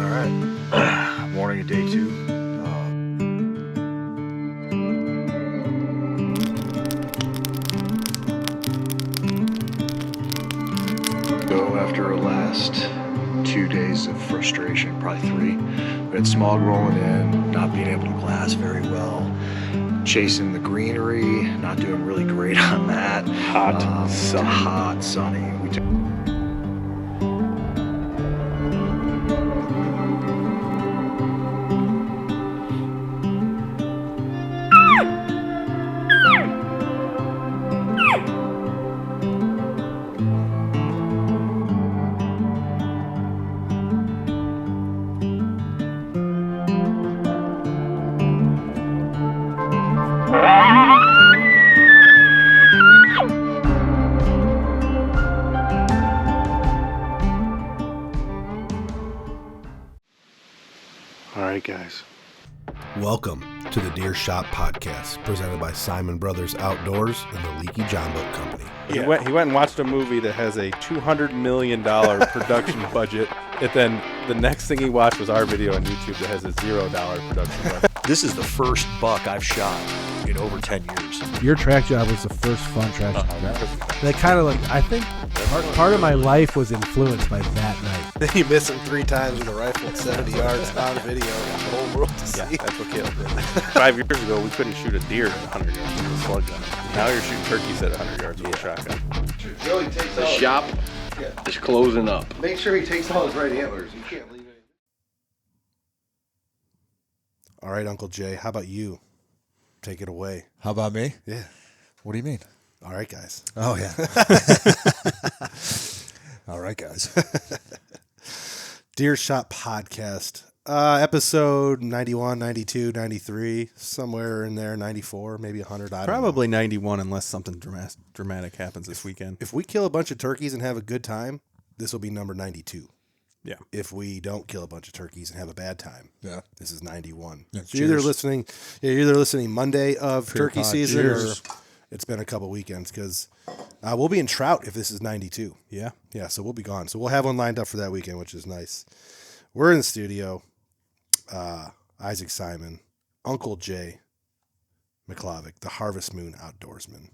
All right. Morning of day 2. Go after our last 2 days of frustration, probably 3. We had smog rolling in, not being able to glass very well, chasing the greenery, not doing really great on that. Hot, sunny. All right, guys. Welcome to the Deer Shop Podcast, presented by Siman Brothers Outdoors and the Leaky John Boat Company. Yeah. He went and watched a movie that has a $200 million production budget, and then the next thing he watched was our video on YouTube that has a $0 production budget. This is the first buck I've shot in over 10 years. Your track job was the first fun track job. That kind of like, I think part of my life was influenced by that night. Then you miss him 3 times with a rifle at 70 yards on video for the whole world to see. Yeah, that's what Caleb did. 5 years ago, we couldn't shoot a deer at 100 yards with a slug gun. Now you're shooting turkeys at 100 yards with a shotgun. Joey takes the shop is closing up. Make sure he takes all his right antlers. You can't leave it. All right, Uncle Jay, how about you? Take it away. How about me? Yeah. What do you mean? All right, guys. Oh, yeah. All right, guys. Deer Shop Podcast, episode 91, 92, 93, somewhere in there, 94, maybe 100. I don't Probably know. 91 unless something dramatic happens this weekend. If we kill a bunch of turkeys and have a good time, this will be number 92. Yeah. If we don't kill a bunch of turkeys and have a bad time, Yeah. this is 91. Yeah, so you're cheers. either listening Monday of Pure turkey pot. season, Cheers. or it's been a couple weekends because we'll be in Trout if this is 92. Yeah. Yeah, so we'll be gone. So we'll have one lined up for that weekend, which is nice. We're in the studio. Isaac Simon, Uncle Jay McClavick, the Harvest Moon outdoorsman,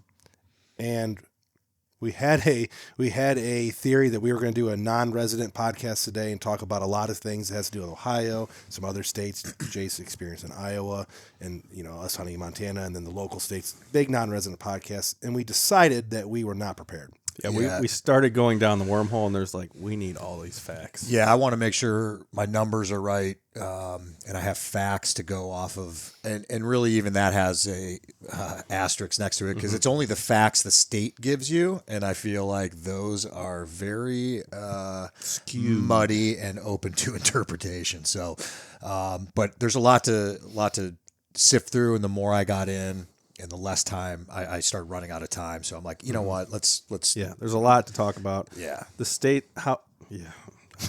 and we had a theory that we were going to do a non-resident podcast today and talk about a lot of things that has to do with Ohio, some other states, Jay's experience in Iowa, and us hunting in Montana, and then the local states, big non-resident podcasts. And we decided that we were not prepared. Yeah, we started going down the wormhole, and there's like, we need all these facts. Yeah, I want to make sure my numbers are right, and I have facts to go off of. And really, even that has a asterisk next to it because it's only the facts the state gives you, and I feel like those are very skewed, muddy, and open to interpretation. So, but there's a lot to sift through, and the more I got in, and the less time I started running out of time. So I'm like, you know what? Let's. Yeah, there's a lot to talk about. Yeah. The state,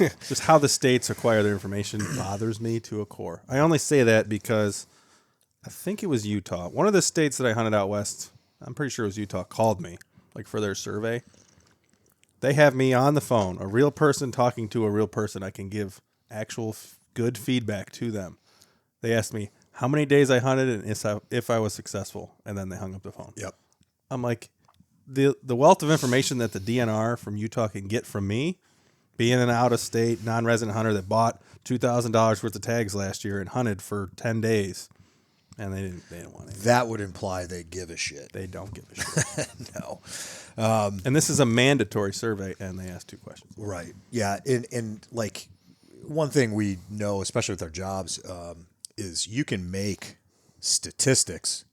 just how the states acquire their information bothers me to a core. I only say that because I think it was Utah. One of the states that I hunted out west, I'm pretty sure it was Utah, called me like for their survey. They have me on the phone, a real person talking to a real person. I can give actual good feedback to them. They asked me how many days I hunted and if I was successful, and then they hung up the phone. Yep. I'm like, the wealth of information that the DNR from Utah can get from me, being an out-of-state, non-resident hunter that bought $2,000 worth of tags last year and hunted for 10 days, and they didn't want it. That would imply they give a shit. They don't give a shit. No. And this is a mandatory survey, and they asked 2 questions. Right. Yeah. And like one thing we know, especially with our jobs, is you can make statistics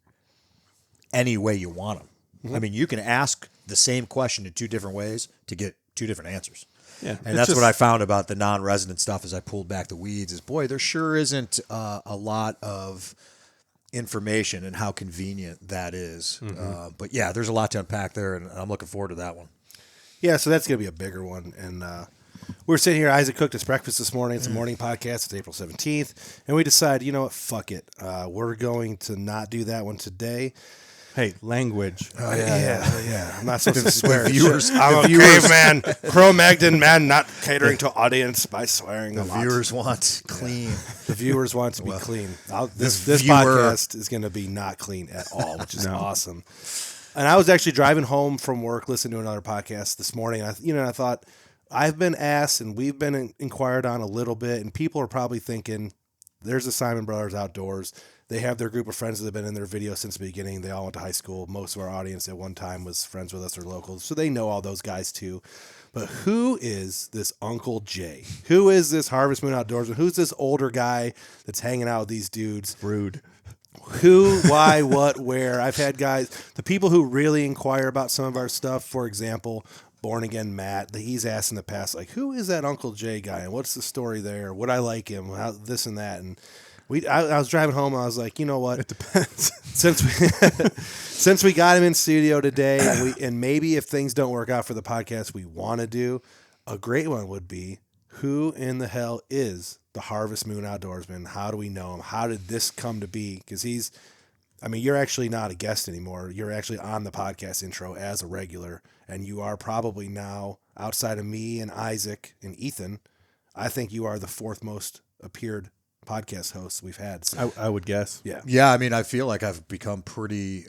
any way you want them. I mean, you can ask the same question in 2 different ways to get 2 different answers. Yeah, And that's what I found about the non-resident stuff as I pulled back the weeds is, boy, there sure isn't a lot of information and how convenient that is. But yeah, there's a lot to unpack there, and I'm looking forward to that one. Yeah, so that's going to be a bigger one. And we were sitting here. Isaac cooked us breakfast this morning. It's a morning podcast. It's April 17th. And we decided, you know what? Fuck it. We're going to not do that one today. Hey, language. Oh yeah. I'm not supposed to swear. viewers- I'm the a viewers- caveman, Cro-Magnon man, not catering to audience by swearing The a lot. viewers want clean. The viewers want to be clean. This viewer- podcast is going to be not clean at all, which is awesome. And I was actually driving home from work, listening to another podcast this morning. I thought I've been asked, and we've been inquired on a little bit, and people are probably thinking, "There's the Siman Brothers Outdoors. They have their group of friends that have been in their video since the beginning. They all went to high school. Most of our audience at one time was friends with us or locals, so they know all those guys too." But who is this Uncle Jay? Who is this Harvest Moon Outdoorsman? Who's this older guy that's hanging out with these dudes? Rude. Who, why, what, where? I've had guys, the people who really inquire about some of our stuff, for example, Born Again Matt, he's asked in the past, like, who is that Uncle Jay guy? And what's the story there? Would I like him? How, this and that. And I was driving home and I was like, you know what? It depends. Since we got him in studio today, and maybe if things don't work out for the podcast we want to do, a great one would be, who in the hell is the Harvest Moon Outdoorsman? How do we know him? How did this come to be? Because you're actually not a guest anymore. You're actually on the podcast intro as a regular, and you are probably now, outside of me and Isaac and Ethan, I think you are the fourth most appeared podcast hosts we've had. So. I would guess. Yeah. Yeah, I mean, I feel like I've become pretty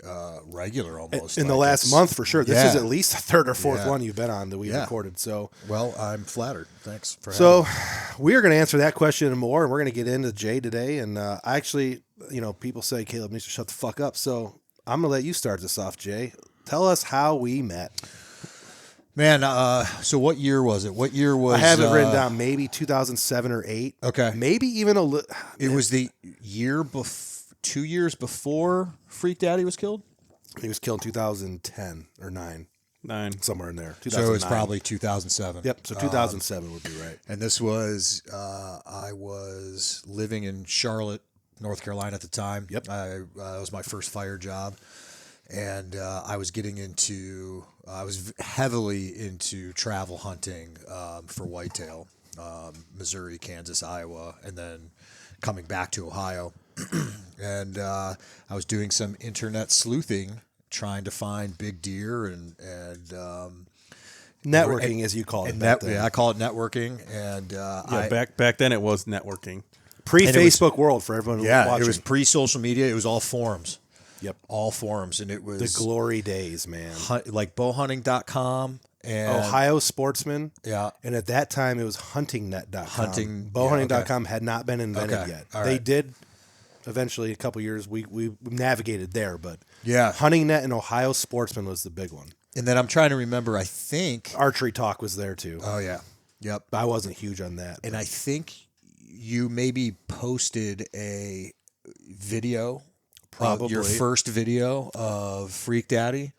regular almost. In the Like, last it's- month, for sure. This yeah. is at least the third or fourth Yeah. one you've been on that we've Yeah. recorded. So, Well, I'm flattered. Thanks for having so me. we are going to answer that question and more, and we're going to get into Jay today. And people say Caleb needs to shut the fuck up. So I'm going to let you start this off, Jay. Tell us how we met. Man, so what year was it? What year was... I have it written down, maybe 2007 or 8. Okay. Maybe even a little. It was the year 2 years before Freak Daddy was killed? He was killed in 2010 or 9, 9. somewhere in there. So it was probably 2007. Yep, so 2007 would be right. And this was, I was living in Charlotte, North Carolina at the time. Yep. That was my first fire job. And I was I was heavily into travel hunting for whitetail, Missouri, Kansas, Iowa, and then coming back to Ohio. And I was doing some internet sleuthing, trying to find big deer and Networking, as you call it. I call it networking. And Back then it was networking. Pre-Facebook world for everyone watching. it was pre-social media. It was all forums. Yep. All forums. And it was The glory days, man. like bowhunting.com and Ohio Sportsman. Yeah. And at that time, it was huntingnet.com. Bowhunting.com had not been invented Okay. yet. All They right. did eventually, a couple years, we navigated there, but Yeah. HuntingNet and Ohio Sportsman was the big one. And then I'm trying to remember, I think. Archery Talk was there too. Oh, yeah. Yep. I wasn't huge on that. And I think you maybe posted a video. Probably. Your first video of Freak Daddy.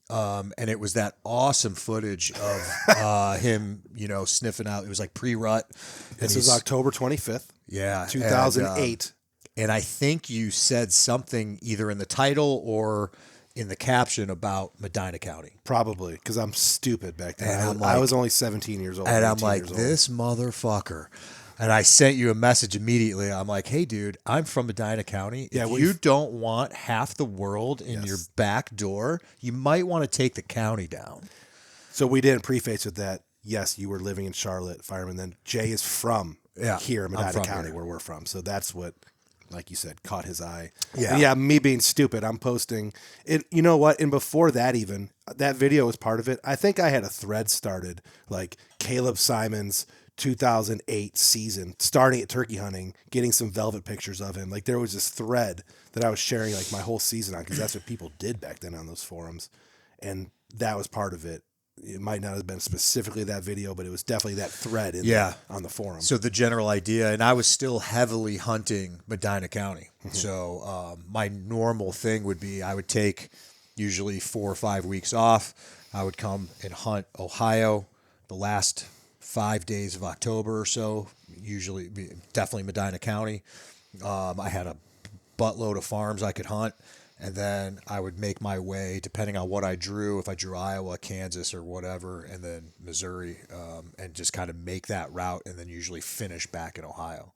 And it was that awesome footage of him, sniffing out. It was like pre-rut. This was October 25th, Yeah. 2008. And I think you said something either in the title or in the caption about Medina County. Probably, because I'm stupid back then. And I'm I like- was only 17 years old. And I'm 18 like, years old. this motherfucker. And I sent you a message immediately. I'm like, hey, dude, I'm from Medina County. Yeah, If well, you don't want half the world in your back door, you might want to take the county down. So we didn't preface with that. Yes, you were living in Charlotte, fireman. Then Jay is from here in I'm Medina from County, here. where we're from. So that's what, like you said, caught his eye. Yeah. And yeah, me being stupid, I'm posting it. You know what? And before that, even that video was part of it. I think I had a thread started, like Caleb Simon's 2008 season, starting at turkey hunting, getting some velvet pictures of him. Like there was this thread that I was sharing like my whole season on, because that's what people did back then on those forums. And that was part of it. It might not have been specifically that video, but it was definitely that thread on the forum. So the general idea, and I was still heavily hunting Medina County. So my normal thing would be I would take usually 4 or 5 weeks off. I would come and hunt Ohio the last 5 days of October or so, definitely Medina County. I had a buttload of farms I could hunt, and then I would make my way, depending on what I drew, if I drew Iowa, Kansas, or whatever, and then Missouri, and just kind of make that route, and then usually finish back in Ohio.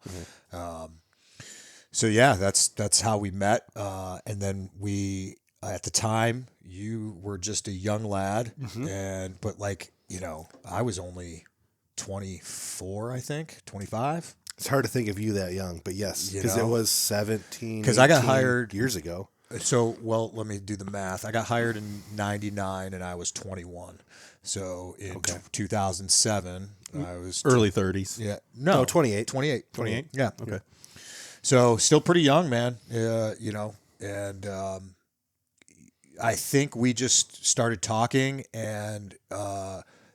So yeah, that's how we met, and then we at the time you were just a young lad, but like, you know, I was only 24, I think 25. It's hard to think of you that young, but yes, You because it know? was 17. 'Cause I got 18 hired- years ago. So, well, let me do the math. I got hired in 99 and I was 21. So in 2007, I was Early 30s. Yeah. No, 28. 28. 28? Yeah. Okay. So still pretty young, man. You know, and I think we just started talking, and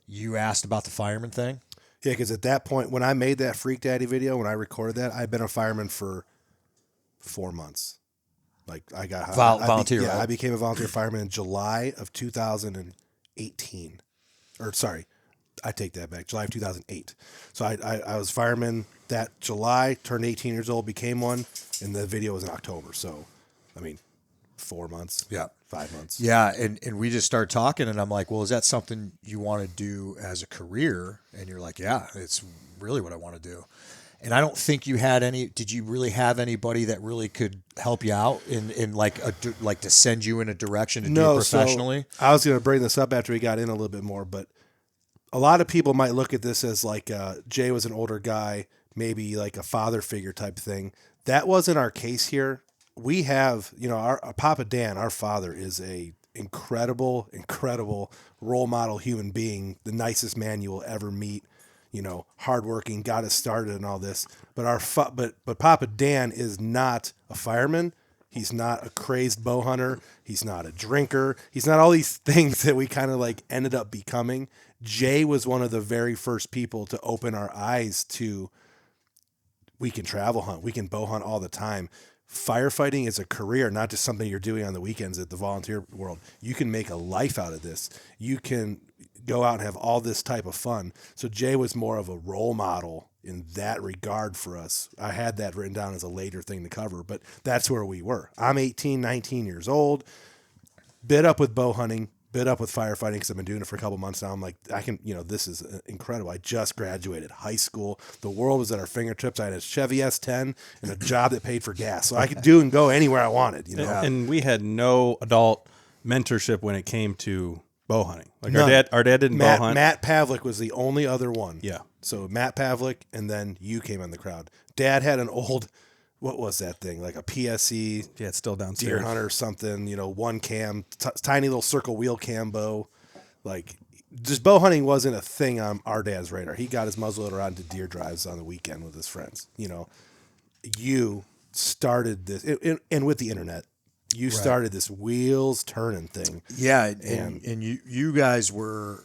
you asked about the fireman thing. Yeah, because at that point, when I made that Freak Daddy video, when I recorded that, I'd been a fireman for 4 months. Like I got Volunteer. Yeah, right? I became a volunteer fireman in July of 2018. Or sorry, I take that back. July of 2008. So I was fireman that July, turned 18 years old, became one, and the video was in October. So, I mean, 4 months. Yeah. 5 months. Yeah, and we just started talking, and I'm like, well, is that something you want to do as a career? And you're like, yeah, it's really what I want to do. And I don't think you had any. Did you really have anybody that really could help you out in like to send you in a direction to do it professionally? So I was going to bring this up after we got in a little bit more, but a lot of people might look at this as like Jay was an older guy, maybe like a father figure type thing. That wasn't our case here. We have, you know, our Papa Dan, our father, is a incredible role model human being, the nicest man you will ever meet. You know, hardworking, got us started and all this. But but Papa Dan is not a fireman. He's not a crazed bow hunter. He's not a drinker. He's not all these things that we kind of like ended up becoming. Jay was one of the very first people to open our eyes to, we can travel hunt, we can bow hunt all the time. Firefighting is a career, not just something you're doing on the weekends at the volunteer world. You can make a life out of this. You can go out and have all this type of fun. So Jay was more of a role model in that regard for us. I had that written down as a later thing to cover, but that's where we were. I'm 18, 19 years old, bit up with bow hunting, bit up with firefighting because I've been doing it for a couple months now. I'm like, I can, you know, this is incredible. I just graduated high school. The world was at our fingertips. I had a Chevy S10 and a job that paid for gas. So I could do and go anywhere I wanted, you know. And we had no adult mentorship when it came to bow hunting. Like None. our dad didn't bow hunt. Matt Pavlik was the only other one. Yeah. So Matt Pavlik, and then you came in the crowd. Dad had an old, what was that thing? Like a PSE Yeah, it's still downstairs. deer hunter or something, you know, one cam, tiny little circle wheel cam bow. Like, just bow hunting wasn't a thing on our dad's radar. He got his muzzleloader out into deer drives on the weekend with his friends. You know, you started this, and with the internet, you started this wheels turning thing. Yeah, and you guys were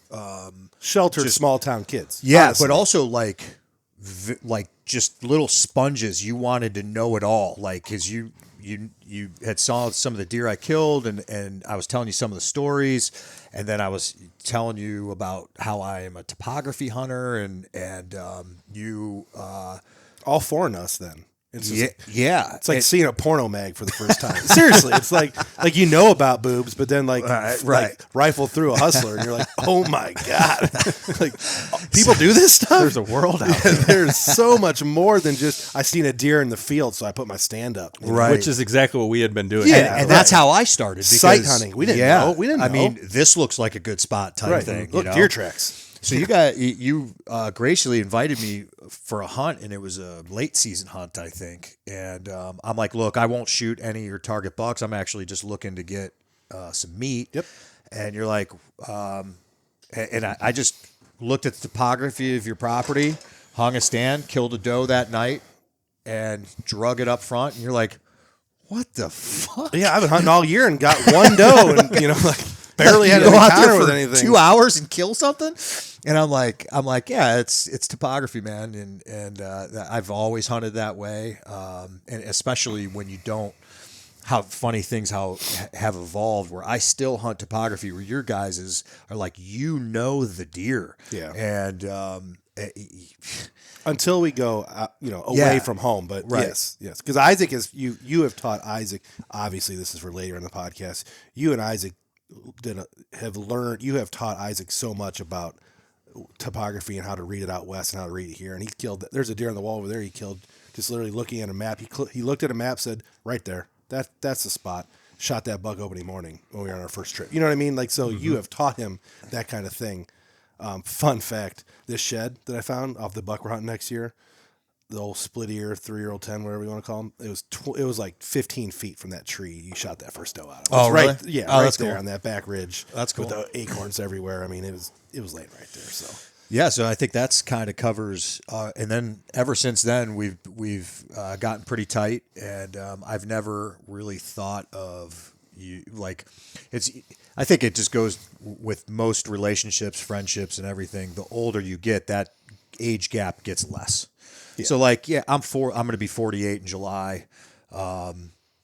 Sheltered small town kids. yeah, honestly. but also like just little sponges. You wanted to know it all, like because you had saw some of the deer I killed, and I was telling you some of the stories, and then I was telling you about how I am a topography hunter, and you all foreign us then. It's just, yeah, it's like seeing a porno mag for the first time. Seriously, it's like you know about boobs, but then like rifle through a hustler, and you're like, oh my god, like people do this stuff. There's a world out there. There's so much more than just I seen a deer in the field, so I put my stand up. You know? Right. Which is exactly what we had been doing. Yeah. and that's how I started. Because, Sight hunting. We didn't know. We didn't I know. mean, this looks like a good spot type thing. Look, you know? deer tracks. So you graciously invited me for a hunt, and it was a late season hunt, I think. And I'm like, look, I won't shoot any of your target bucks. I'm actually just looking to get some meat. Yep. And you're like, and I just looked at the topography of your property, hung a stand, killed a doe that night, and drug it up front. And you're like, what the fuck? Yeah, I've been hunting all year and got one doe, and you know, like barely had You an go out there encounter with for anything. 2 hours and kill something. And I'm like, yeah, it's topography, man, and I've always hunted that way, and especially when you don't. How funny things have evolved. Where I still hunt topography, where your guys are like, you know, the deer, Yeah, and until we go, away from home. But yes, because Isaac is you have taught Isaac. Obviously, this is for later in the podcast. You and Isaac you have taught Isaac so much about topography and how to read it out west and how to read it here. And he killed. There's a deer on the wall over there. He killed just literally looking at a map. He looked at a map, said right there. That's the spot. shot that buck opening morning when we were on our first trip. You know what I mean? Like, so you have taught him that kind of thing. Fun fact, this shed that I found off the buck we're hunting next year, the old split ear 3-year-old 10, whatever you want to call them, it was like 15 feet from that tree you shot that first doe out of. Oh, right, really? Yeah, Oh, right that's there cool. on that back ridge. That's cool. With the acorns everywhere. I mean, it was laying right there. So Yeah, so I think that's kind of covers, and then ever since then we've gotten pretty tight, and I've never really thought of you like it's. I think it just goes with most relationships, friendships, and everything. The older you get, that age gap gets less. Yeah. So like, yeah, I'm going to be 48 in July.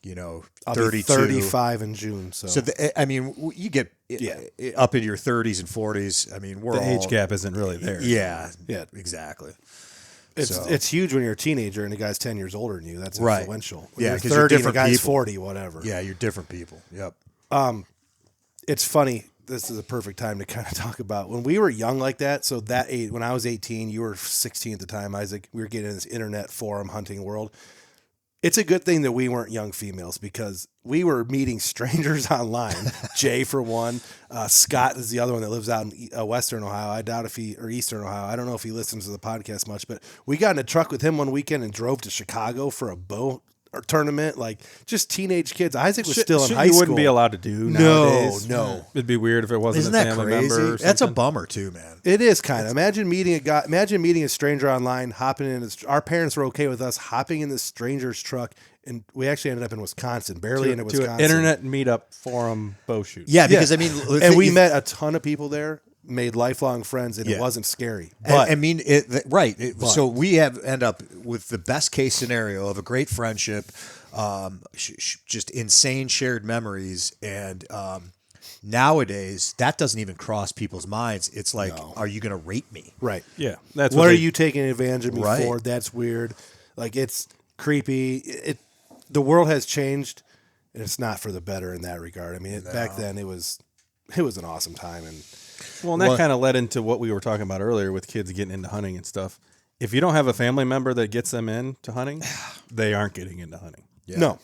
You know, I'll 32, be 35 in June. So I mean, you get up in your 30s and 40s. I mean, The age gap isn't really there. Yeah, Yeah. exactly. It's huge when you're a teenager and the guy's 10 years older than you. That's Right. influential. Yeah, When 'cause you're you're 30 and the different guy's people. 40, whatever. Yeah, you're different people. Yep. It's funny. This is a perfect time to kind of talk about when we were young like that. So when I was 18, you were 16 at the time, Isaac. We were getting in this internet forum hunting world. It's a good thing that we weren't young females because we were meeting strangers online. Jay, for one. Scott is the other one that lives out in Western Ohio. I doubt or Eastern Ohio. I don't know if he listens to the podcast much, but we got in a truck with him one weekend and drove to Chicago for a bow tournament. Like just teenage kids. Isaac was still in high school. You wouldn't be allowed to do nowadays. No. It'd be weird if it wasn't Isn't a that family crazy? member. Or That's a something. bummer too, man. It is kind of. Imagine meeting a stranger online, hopping in. Our parents were okay with us hopping in this stranger's truck, and we actually ended up in Wisconsin, barely into to Wisconsin. an internet meetup forum bow shoot. Yeah, because I mean, and we met a ton of people there, made lifelong friends, and it wasn't scary. But I mean, so we end up with the best case scenario of a great friendship, just insane shared memories, and nowadays that doesn't even cross people's minds. It's like, are you going to rape me? right, Yeah. That's what are they- you taking advantage of me Right. for? That's weird. Like it's creepy. The world has changed, and it's not for the better in that regard. I mean, back then it was an awesome time, and Well, and that kind of led into what we were talking about earlier with kids getting into hunting and stuff. If you don't have a family member that gets them into hunting, they aren't getting into hunting. no.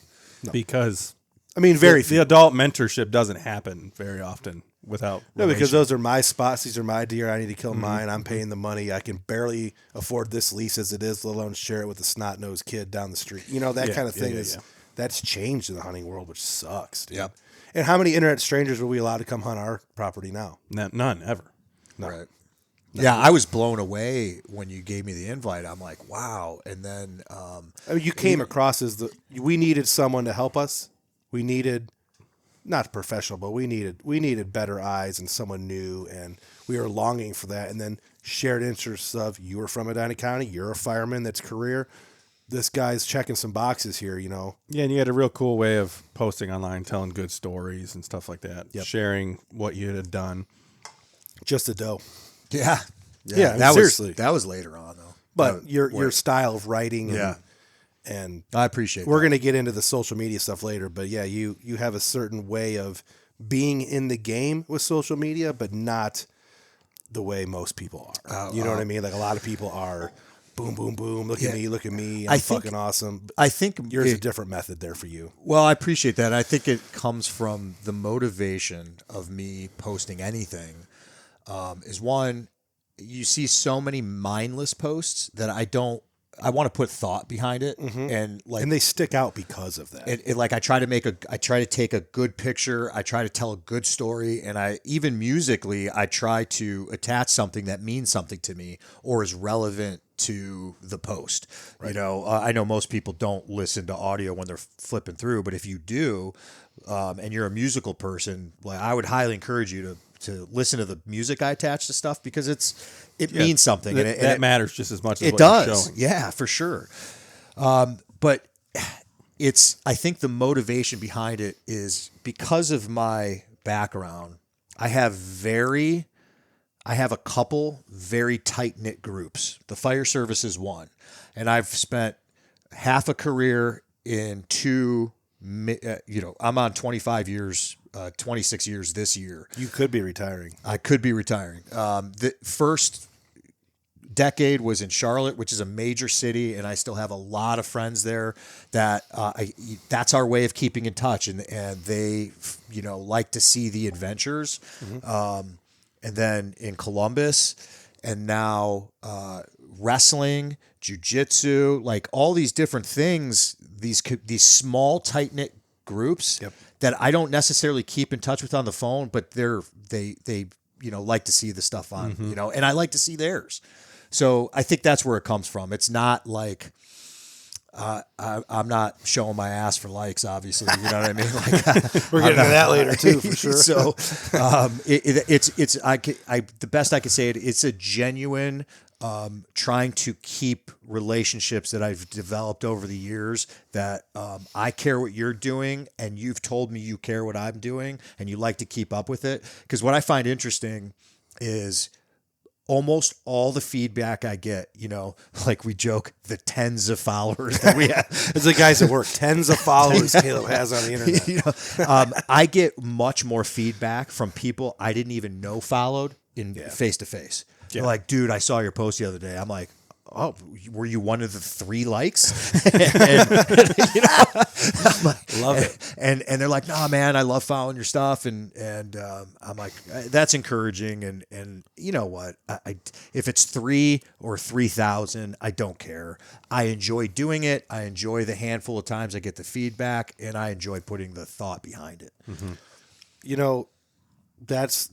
Because I mean, very the few. adult mentorship doesn't happen very often without No, because relation. those are my spots. These are my deer. I need to kill mine. I'm paying the money. I can barely afford this lease as it is, let alone share it with a snot-nosed kid down the street. You know, that kind of thing that's changed in the hunting world, which sucks, dude. Yep. And how many internet strangers were we allowed to come hunt our property now? None ever. No. Right. Yeah, I was blown away when you gave me the invite. I'm like, wow. And then, I mean, you came across as we needed someone to help us. We needed, not professional, but we needed better eyes and someone new, and we were longing for that. And then shared interests of, you were from Medina County, you're a fireman, that's career. This guy's checking some boxes here, you know. Yeah, and you had a real cool way of posting online, telling good stories and stuff like that. Yep. Sharing what you had done. Just a doe. yeah, Yeah, that seriously. that was later on though. But your style of writing and I appreciate. we're that. going to get into the social media stuff later, but yeah, you have a certain way of being in the game with social media, but not the way most people are. You know what I mean? Like a lot of people are boom, boom, boom. Look at me. I'm fucking awesome. I think Yours is a different method there for you. Well, I appreciate that. I think it comes from the motivation of me posting anything. Is one, you see so many mindless posts that I want to put thought behind it, and like, And they stick out because of that. like I try to take a good picture. I try to tell a good story, and even musically, I try to attach something that means something to me or is relevant to the post. Right. You know, I know most people don't listen to audio when they're flipping through, but if you do, and you're a musical person, like I would highly encourage you to listen to the music I attach to stuff because it means something. That matters just as much as it what you're does. showing. Yeah, for sure. But I think the motivation behind it is because of my background. I have a couple very tight knit groups. The fire service is one, and I've spent half a career in two. I'm on 25 years, 26 years this year. You could be retiring. I could be retiring. The first decade was in Charlotte, which is a major city, and I still have a lot of friends there that that's our way of keeping in touch, and they, you know, like to see the adventures. And then in Columbus, and now wrestling, jiu-jitsu, like all these different things, these small tight-knit groups that I don't necessarily keep in touch with on the phone, but they you know, like to see the stuff on, you know, and I like to see theirs. So I think that's where it comes from. It's not like I'm not showing my ass for likes, obviously. You know what I mean? Like, We're getting to that later too, for sure. So the best I can say it. It's a genuine trying to keep relationships that I've developed over the years. That I care what you're doing, and you've told me you care what I'm doing, and you like to keep up with it. Because what I find interesting is almost all the feedback I get, you know, like we joke, the tens of followers that we have. It's the guys at work, tens of followers Caleb has on the internet. You know, I get much more feedback from people I didn't even know followed in face to face. They're like, dude, I saw your post the other day. I'm like, oh, were you one of the 3 likes? And, you know, I'm like, Love it. And they're like, nah, man, I love following your stuff. And I'm like, that's encouraging. And you know what? I if it's 3 or 3,000, I don't care. I enjoy doing it. I enjoy the handful of times I get the feedback, and I enjoy putting the thought behind it. You know, there's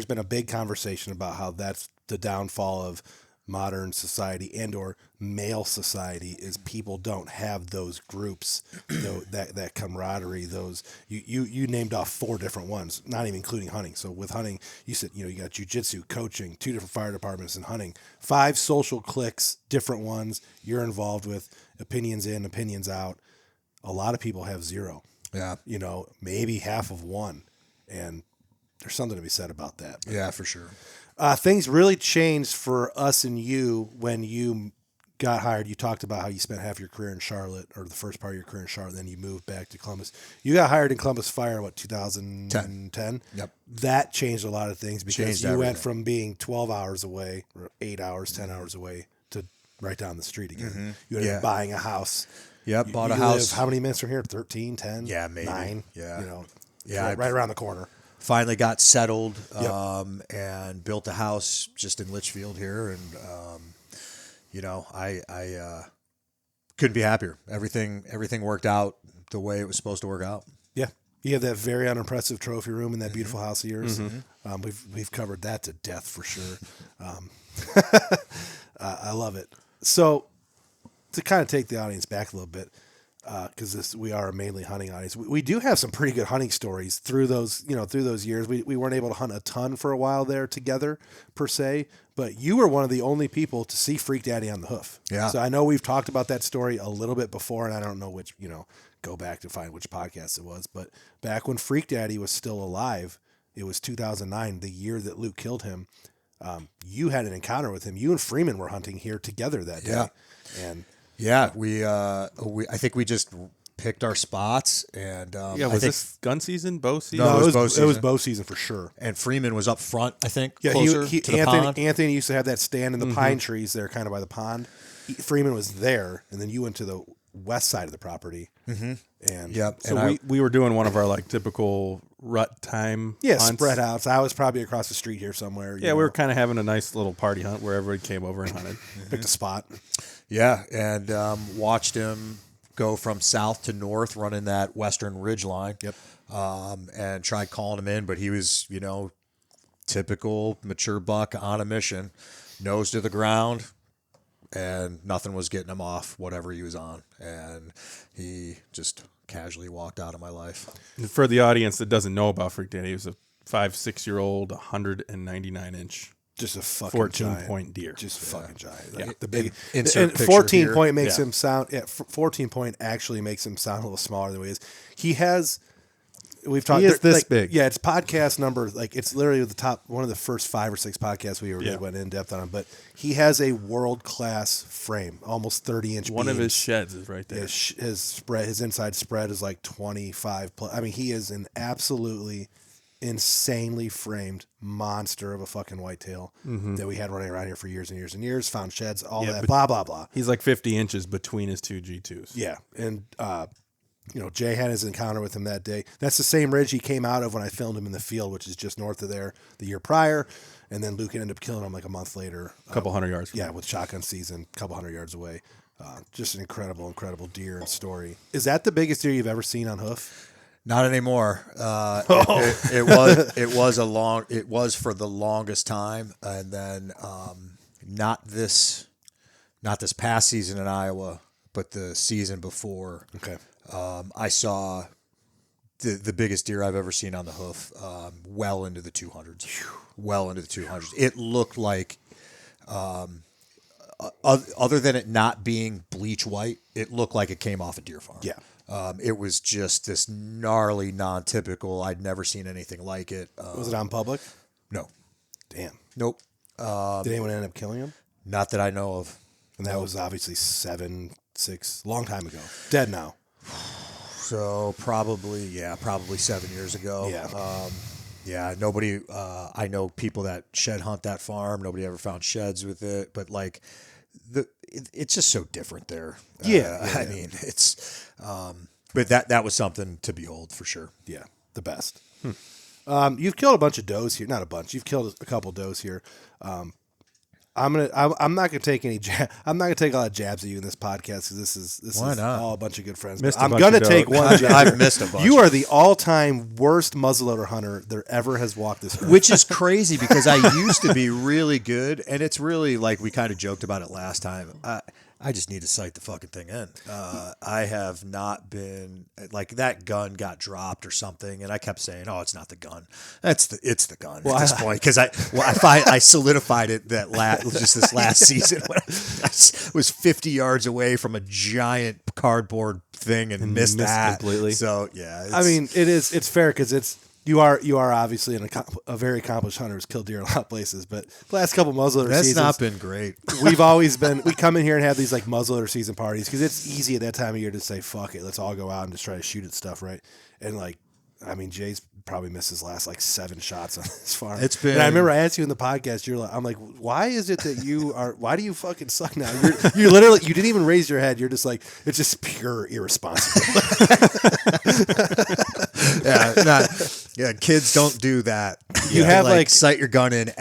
been a big conversation about how that's the downfall of modern society and or male society is people don't have those groups, you know, that camaraderie. Those you named off 4 different ones, not even including hunting. So with hunting, you said, you know, you got jiu-jitsu, coaching, 2 different fire departments, and hunting, 5 social cliques, different ones you're involved with, opinions in, opinions out. A lot of people have 0. Yeah. You know, maybe half of 1, and there's something to be said about that. Yeah, for sure. Things really changed for us and you when you got hired. You talked about how you spent half your career in Charlotte, or the first part of your career in Charlotte, then you moved back to Columbus. You got hired in Columbus Fire, 2010? Yep. That changed a lot of things because Changed you went everything. from being 12 hours away, or 8 hours, 10 hours away, to right down the street again. You ended up buying a house. Yep, bought You a house. live how many minutes from here? 13, 10? Yeah, maybe. 9? Yeah. You know, Yeah, right around the corner. Finally got settled and built a house just in Litchfield here. And, you know, I couldn't be happier. Everything worked out the way it was supposed to work out. Yeah. You have that very unimpressive trophy room in that beautiful house of yours. We've covered that to death for sure. I love it. So to kind of take the audience back a little bit, because we are a mainly hunting audience, we do have some pretty good hunting stories through those years. We weren't able to hunt a ton for a while there together per se, but you were one of the only people to see Freak Daddy on the hoof. Yeah. So I know we've talked about that story a little bit before, and I don't know which, go back to find which podcast it was, but back when Freak Daddy was still alive, it was 2009, the year that Luke killed him. You had an encounter with him. You and Freeman were hunting here together that day. Yeah. And yeah, I think we just picked our spots, and Was this gun season, bow season? No, it bow was season. bow season for sure. And Freeman was up front, I think, Yeah, closer to the pond. Anthony used to have that stand in the pine trees there, kind of by the pond. Freeman was there, and then you went to the west side of the property. And Yep. So and we were doing one of our like typical rut time hunts. spread outs. I was probably across the street here somewhere. Yeah, we were kind of having a nice little party hunt where everybody came over and hunted. picked a spot. Yeah, and watched him go from south to north, running that western ridge line. Yep. And tried calling him in, but he was, typical mature buck on a mission, nose to the ground, and nothing was getting him off whatever he was on. And he just casually walked out of my life. And for the audience that doesn't know about Freak Daddy, he was a 5-6-year-old, 199-inch, Just a fucking 14-point deer. Just fucking giant. Yeah. The big Insert and picture 14 here. point makes Yeah. him sound. Yeah, 14 point actually makes him sound a little smaller than he is. He has. We've talked. He is this big. Yeah, it's podcast number. Like it's literally the top one of the first 5 or 6 podcasts we ever went in depth on him. But he has a world class frame, almost 30-inch. One of beams. his sheds is right there. His inside spread is like 25 plus. I mean, he is an absolutely insanely framed monster of a fucking whitetail that we had running around here for years and years and years. Found sheds, all that, blah blah blah. He's like 50 inches between his two G2s. Yeah, and Jay had his encounter with him that day. That's the same ridge he came out of when I filmed him in the field, which is just north of there the year prior. And then Luke ended up killing him like a month later. A couple hundred yards. Yeah, with shotgun season, a couple hundred yards away. Just an incredible deer and story. Is that the biggest deer you've ever seen on hoof? Not anymore. It was for the longest time, and then not this past season in Iowa, but the season before. Okay. I saw the biggest deer I've ever seen on the hoof, well into the 200s. Well into the 200s. It looked like, other than it not being bleach white, it looked like it came off a deer farm. Yeah. It was just this gnarly, non-typical. I'd never seen anything like it. Was it on public? No. Damn. Nope. Did anyone end up killing him? Not that I know of. And that was obviously 7, 6, long time ago. Dead now. So probably 7 years ago. Yeah. Nobody, I know people that shed hunt that farm. Nobody ever found sheds with it, but like it's just so different there. I mean, it's, but that was something to behold for sure. Yeah. The best. You've killed a bunch of does here. Not a bunch. You've killed a couple does here. I'm not gonna take any. I'm not gonna take a lot of jabs at you in this podcast because this is all a bunch of good friends. I'm gonna take one jab. I've missed a bunch. You are the all-time worst muzzleloader hunter there ever has walked this earth. Which is crazy because I used to be really good, and it's really like we kind of joked about it last time. I just need to sight the fucking thing in. I have not been like that gun got dropped or something, and I kept saying, "Oh, it's not the gun. It's the gun." At this point, because I solidified it this last season when I was 50 yards away from a giant cardboard thing and missed that completely. So yeah, it's fair because you are obviously a very accomplished hunter who's killed deer in a lot of places, but the last couple muzzleloader that's seasons, not been great. we come in here and have these like muzzleloader season parties because it's easy at that time of year to say, fuck it, let's all go out and just try to shoot at stuff, right? And like, I mean, Jay's probably missed his last like 7 shots on this farm. It's been. And I remember I asked you in the podcast. I'm like, why is it that you are? Why do you fucking suck now? You're literally. You didn't even raise your head. You're just like, it's just pure irresponsible. Kids don't do that. You have like sight your gun in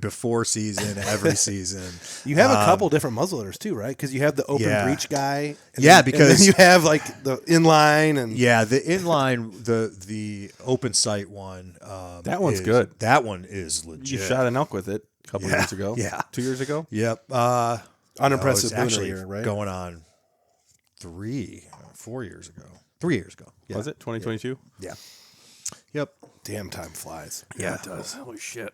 before season, every season. You have a couple different muzzleloaders too, right? Because you have the open breech guy. And because then you have like the inline and the inline, the open sight one. That one's good. That one is legit. You shot an elk with it a couple years ago. Yeah, 2 years ago. Yep. Unimpressive booner actually here, right? Going on 4 years ago. 3 years ago. Yeah. Was it 2022? Yeah. Yep. Damn, time flies. Yeah, it does. Holy shit.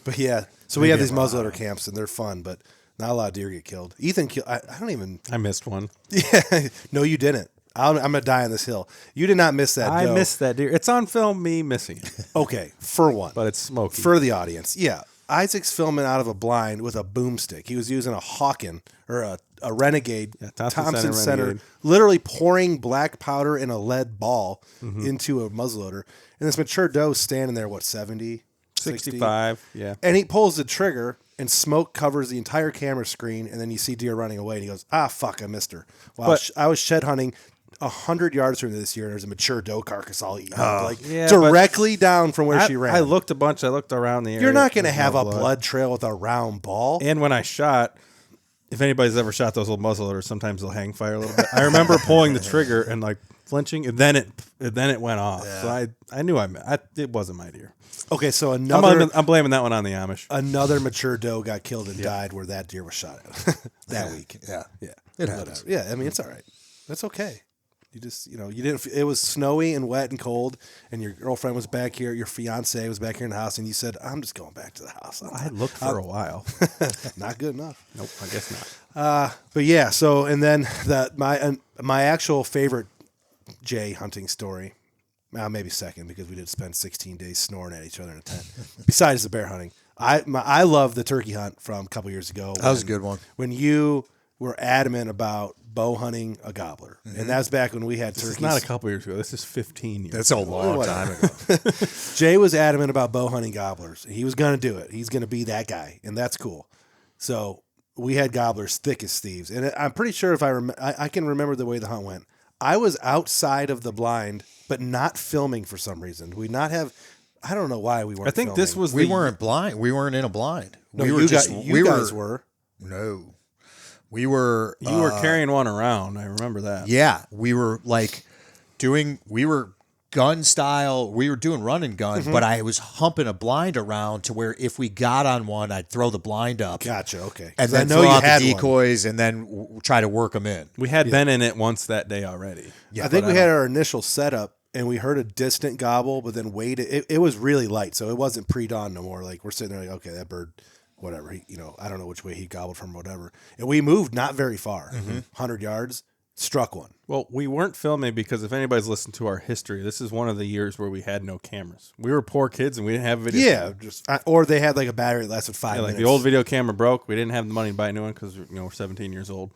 But yeah, so we have these muzzleloader camps and they're fun, but not a lot of deer get killed. Ethan killed. I missed one. Yeah, no, you didn't. I'm gonna die on this hill. You did not miss that. I doe. missed that deer. It's on film, me missing it. Okay, for one, But it's smoky. for the audience, yeah. Isaac's filming out of a blind with a boomstick. He was using a Hawken or a Renegade Thompson Center, Renegade. literally pouring black powder in a lead ball into a muzzleloader. And this mature doe standing there, 70, 60? 65, yeah. And he pulls the trigger and smoke covers the entire camera screen. And then you see deer running away. And he goes, fuck, I missed her. Well, I was shed hunting 100 yards from this year, and there's a mature doe carcass all eaten up, directly down from where she ran. I looked a bunch. I looked around the area. You're not going to have a blood trail with a round ball. And when I shot, if anybody's ever shot those old muzzleloaders, sometimes they'll hang fire a little bit. I remember pulling the trigger and like flinching, and then it went off. Yeah. So I knew it wasn't my deer. Okay, so I'm blaming that one on the Amish. Another mature doe got killed and died where that deer was shot at that week. Yeah, it happens. Yeah, I mean it's all right. That's okay. You just, you didn't. It was snowy and wet and cold, and your girlfriend was back here. Your fiance was back here in the house, and you said, "I'm just going back to the house." I looked for a while. Not good enough. Nope, I guess not. But yeah. So, and then my actual favorite Jay hunting story, maybe second because we did spend 16 days snoring at each other in a tent. Besides the bear hunting, I love the turkey hunt from a couple years ago. That was a good one. When you were adamant about bow hunting a gobbler. And that's back when we had This turkeys. is not a couple years ago. This is 15 years. That's a long time ago. Jay was adamant about bow hunting gobblers. He was going to do it. He's going to be that guy, and that's cool. So we had gobblers thick as thieves, and I'm pretty sure if I can remember the way the hunt went. I was outside of the blind, but not filming for some reason. We not have. I don't know why we weren't. I think filming. this was We weren't blind. We weren't in a blind. No, we were you just. you guys were. No, we were. You were carrying one around. I remember that. Yeah, we were like doing. We were gun style. We were doing run and gun, but I was humping a blind around to where if we got on one, I'd throw the blind up. Gotcha. Okay. And 'Cause I then know throw you out had the one. decoys, and then try to work them in. We had been in it once that day already. Yeah, I think but we had our initial setup, and we heard a distant gobble, but then waited. It was really light, so it wasn't pre-dawn no more. Like we're sitting there, like, okay, that bird, whatever. I don't know which way he gobbled from, whatever. And we moved not very far, 100 yards, struck one. Well, we weren't filming because if anybody's listened to our history, this is one of the years where we had no cameras. We were poor kids and we didn't have video. Yeah, or they had like a battery that lasted 5 minutes. Like the old video camera broke. We didn't have the money to buy a new one because we're 17 years old,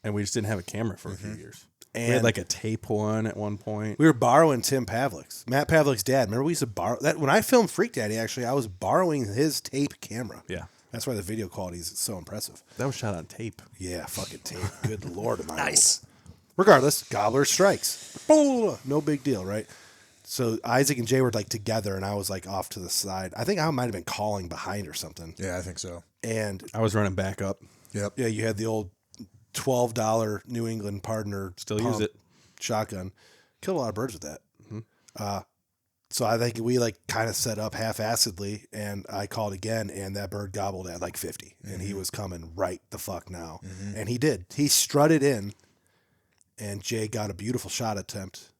and we just didn't have a camera for a few years. And we had like a tape one at one point. We were borrowing Tim Pavlik's, Matt Pavlik's dad. Remember we used to borrow that when I filmed Freak Daddy. Actually, I was borrowing his tape camera. Yeah, that's why the video quality is so impressive. that was shot on tape. Yeah, fucking tape. Good Lord, am I Nice. old. Regardless, gobbler strikes. No big deal, right? So Isaac and Jay were like together, and I was like off to the side. I think I might have been calling behind or something. Yeah, I think so. And I was running back up. Yep. yeah, you had the old $12 New England Partner. Still pump use it. Shotgun. Killed a lot of birds with that. So I think we like kind of set up half-assedly, and I called again, and that bird gobbled at like 50, and he was coming right the fuck now, and he did. He strutted in, and Jay got a beautiful shot attempt,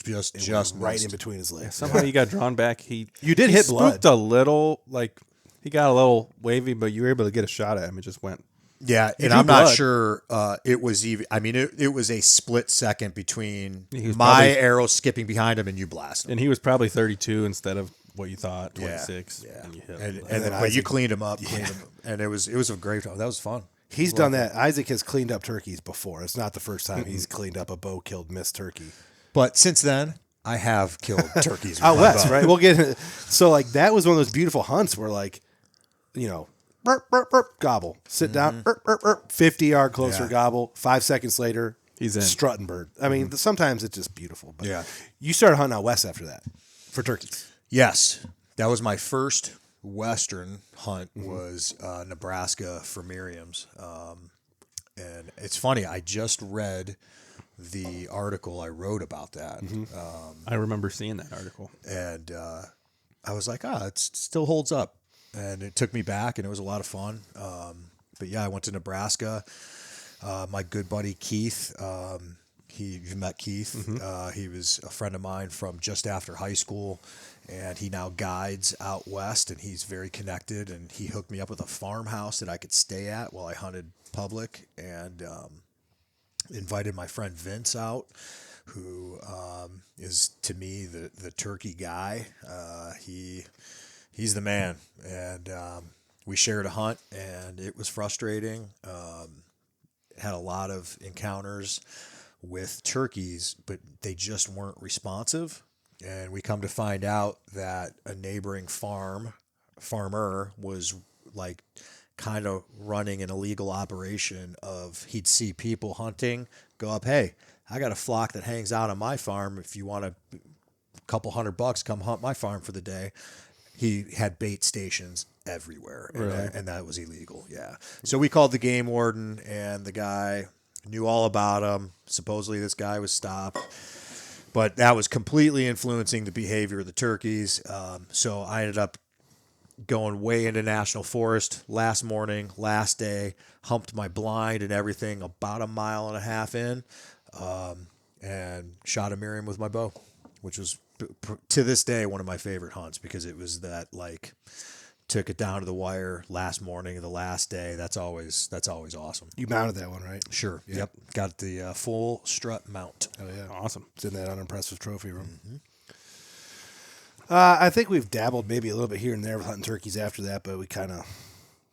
Just right missed. in between his legs. Somehow you got drawn back. You did hit blood. Spooked a little, like he got a little wavy, but you were able to get a shot at him. It just went. Yeah, and drew I'm not blood. sure it was even. I mean, it was a split second between He was my probably- arrow skipping behind him and you blast him. And he was probably 32 instead of what you thought, 26. Yeah, And you hit and, him. and then but you Isaac- cleaned him up, and it was a great. That was fun. He's done that. Isaac has cleaned up turkeys before. It's not the first time he's cleaned up a bow-killed missed turkey. But since then, I have killed turkeys with Out my west, bow. right? We'll get so like that was one of those beautiful hunts where like, burp, burp, burp, gobble, sit down, 50-yard closer Yeah. gobble. 5 seconds later, He's in. strutting bird. I mean, sometimes it's just beautiful. But Yeah. you started hunting out west after that for turkeys. Yes, that was my first Western hunt. Was Nebraska for Miriam's, and it's funny. I just read the article I wrote about that, I remember seeing that article. and I was like, it still holds up. And it took me back, and it was a lot of fun. But yeah, I went to Nebraska. My good buddy Keith, you met Keith. He was a friend of mine from just after high school, and he now guides out west, and he's very connected. And he hooked me up with a farmhouse that I could stay at while I hunted public, and invited my friend Vince out, who is to me the turkey guy. He's the man, and we shared a hunt, and it was frustrating. Had a lot of encounters with turkeys, but they just weren't responsive. And we come to find out that a neighboring farmer was like kind of running an illegal operation of he'd see people hunting, go up, hey, I got a flock that hangs out on my farm. If you want a couple $100, come hunt my farm for the day. He had bait stations everywhere, and that was illegal. Yeah. So we called the game warden, and the guy knew all about him. Supposedly this guy was stopped, but that was completely influencing the behavior of the turkeys. So I ended up going way into national forest last morning, last day, humped my blind and everything about 1.5 miles in, and shot a Miriam with my bow, which was to this day one of my favorite hunts because it was that like took it down to the wire last morning of the last day. That's always awesome. You mounted that one, right? Sure. Yep. Got the full strut mount. Oh yeah, Awesome. It's in that unimpressive trophy room. I think we've dabbled maybe a little bit here and there with hunting turkeys after that, but we kind of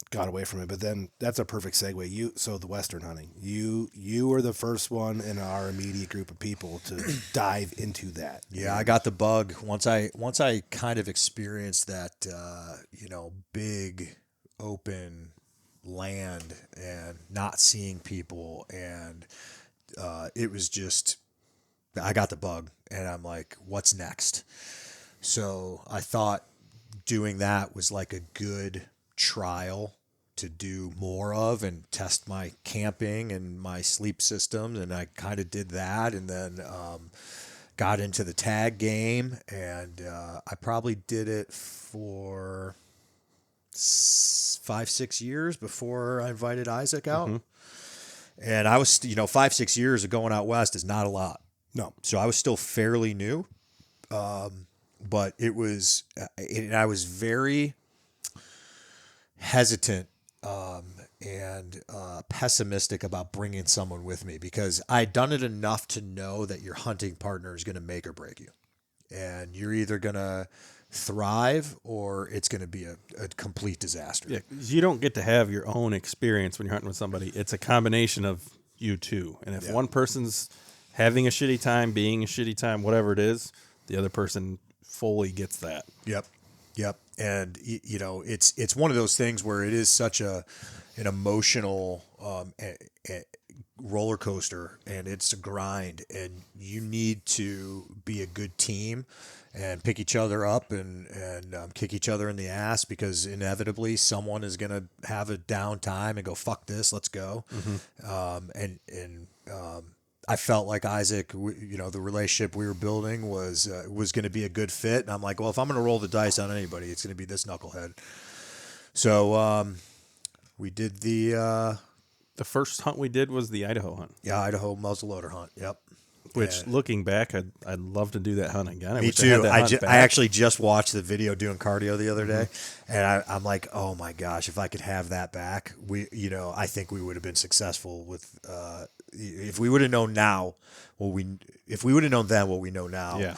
got away from it. But then that's a perfect segue. So the Western hunting, you were the first one in our immediate group of people to dive into that. Yeah, I got the bug once I kind of experienced that big open land and not seeing people, and it was just, I got the bug and I'm like, what's next? So I thought doing that was like a good trial to do more of and test my camping and my sleep systems, and I kind of did that, and then got into the tag game, and I probably did it for 5-6 years before I invited Isaac out. And I was 5-6 years of going out west is not a lot. No. So I was still fairly new, but it was I was very hesitant and pessimistic about bringing someone with me, because I'd done it enough to know that your hunting partner is going to make or break you, and you're either going to thrive or it's going to be a complete disaster. Yeah, 'cause you don't get to have your own experience when you're hunting with somebody. It's a combination of you two, and if one person's having a shitty time, being a shitty time, whatever it is, the other person fully gets that. Yep. And it's one of those things where it is such an emotional roller coaster, and it's a grind, and you need to be a good team and pick each other up and kick each other in the ass, because inevitably someone is going to have a down time and go, fuck this, let's go. I felt like Isaac, the relationship we were building was going to be a good fit. And I'm like, well, if I'm going to roll the dice on anybody, it's going to be this knucklehead. So we did the first hunt we did was the Idaho hunt. Yeah, Idaho muzzleloader hunt. Yep. Which, looking back, I'd love to do that hunt again. Me too. I actually just watched the video doing cardio the other day, and I'm like, oh my gosh, if I could have that back, I think we would have been successful with. If we would have known now, if we would have known then what we know now,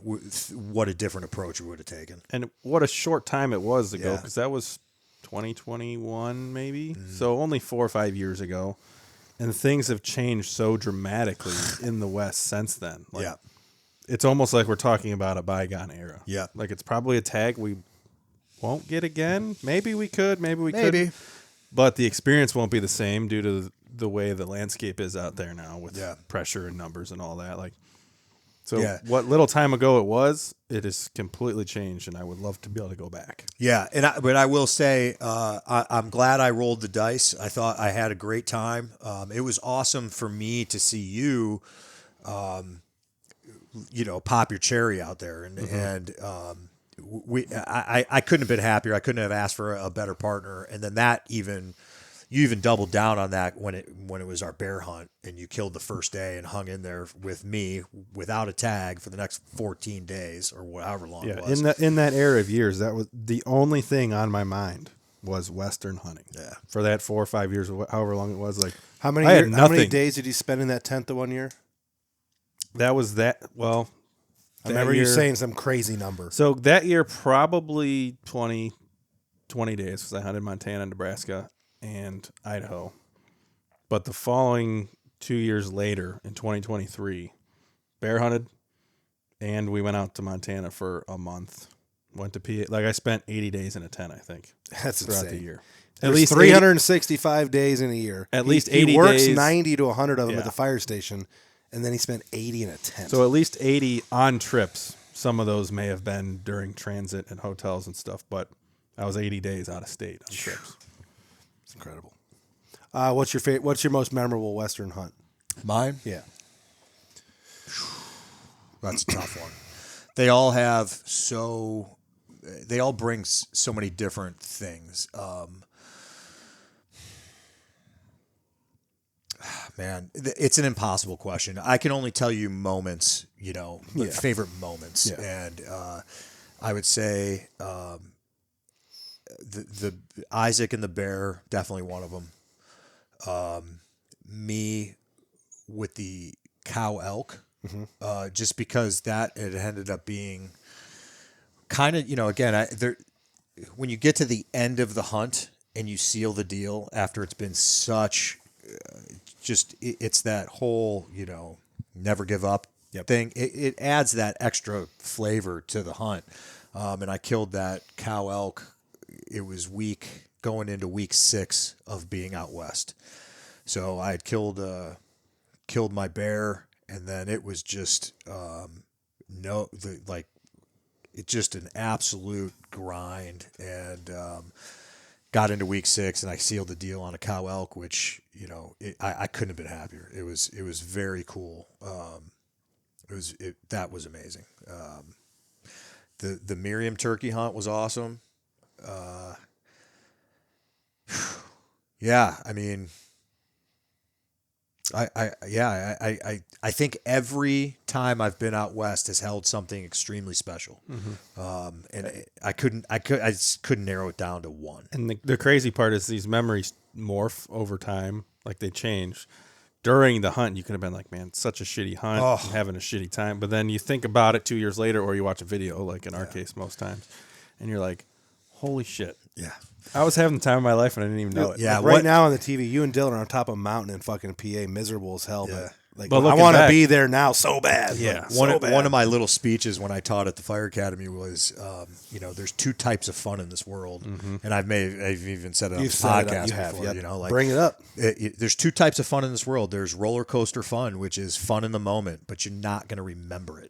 what a different approach we would have taken. And what a short time it was ago, because that was 2021 maybe, so only 4 or 5 years ago. And things have changed so dramatically in the West since then. It's almost like we're talking about a bygone era. Yeah. Like, it's probably a tag we won't get again. Maybe we could, maybe we could. But the experience won't be the same due to the way the landscape is out there now with pressure and numbers and all that. What little time ago it has completely changed, and I would love to be able to go back. Yeah, but I will say I'm glad I rolled the dice. I thought I had a great time. It was awesome for me to see you, pop your cherry out there, and I couldn't have been happier. I couldn't have asked for a better partner, and then you even doubled down on that when it was our bear hunt, and you killed the first day and hung in there with me without a tag for the next 14 days or however long it was. In that era of years, that was the only thing on my mind was Western hunting. Yeah. For that 4 or 5 years, however long it was, like how many days did you spend in that tent the one year? That was that. Well, I remember you saying some crazy number. So that year, probably 20 days, because I hunted Montana, Nebraska, and Idaho. But the following 2 years later, in 2023, bear hunted, and we went out to Montana for a month. Went to PA. Like, I spent 80 days in a tent, I think. That's throughout insane. the year. At least 365 days in a year. At least 80 he works days. 90 to 100 of them at the fire station, and then he spent 80 in a tent. So at least 80 on trips. Some of those may have been during transit and hotels and stuff, but I was 80 days out of state on trips. It's incredible. What's your most memorable Western hunt? Mine? Yeah. That's a tough one. They all bring so many different things. Man, it's an impossible question. I can only tell you moments, favorite moments. Yeah. And I would say the Isaac and the bear, definitely one of them. Me with the cow elk, just because it ended up being kind of, again, when you get to the end of the hunt and you seal the deal after it's been such it's that whole, never give up thing. It adds that extra flavor to the hunt. And I killed that cow elk. It was going into week 6 of being out west. So I had killed my bear, and then it was just it's just an absolute grind, and got into week 6, and I sealed the deal on a cow elk, which I couldn't have been happier. It was very cool. That was amazing. The Miriam turkey hunt was awesome. Yeah, I mean, I think every time I've been out west has held something extremely special. And I just couldn't narrow it down to one. And the crazy part is these memories morph over time, like they change. During the hunt, you could have been like, man, such a shitty hunt, I'm having a shitty time. But then you think about it 2 years later, or you watch a video, like in our case most times, and you're like, holy shit. Yeah. I was having the time of my life and I didn't even know it. Yeah, Like, right now on the TV, you and Dylan are on top of a mountain in fucking PA, miserable as hell. Yeah. But I looking want to back- be there now so bad. Yeah. Like, so bad. One of my little speeches when I taught at the fire academy was, there's 2 types of fun in this world, and I've even said it on You've the said it, podcast you have, before. yep. Bring it up. There's 2 types of fun in this world. There's roller coaster fun, which is fun in the moment, but you're not going to remember it.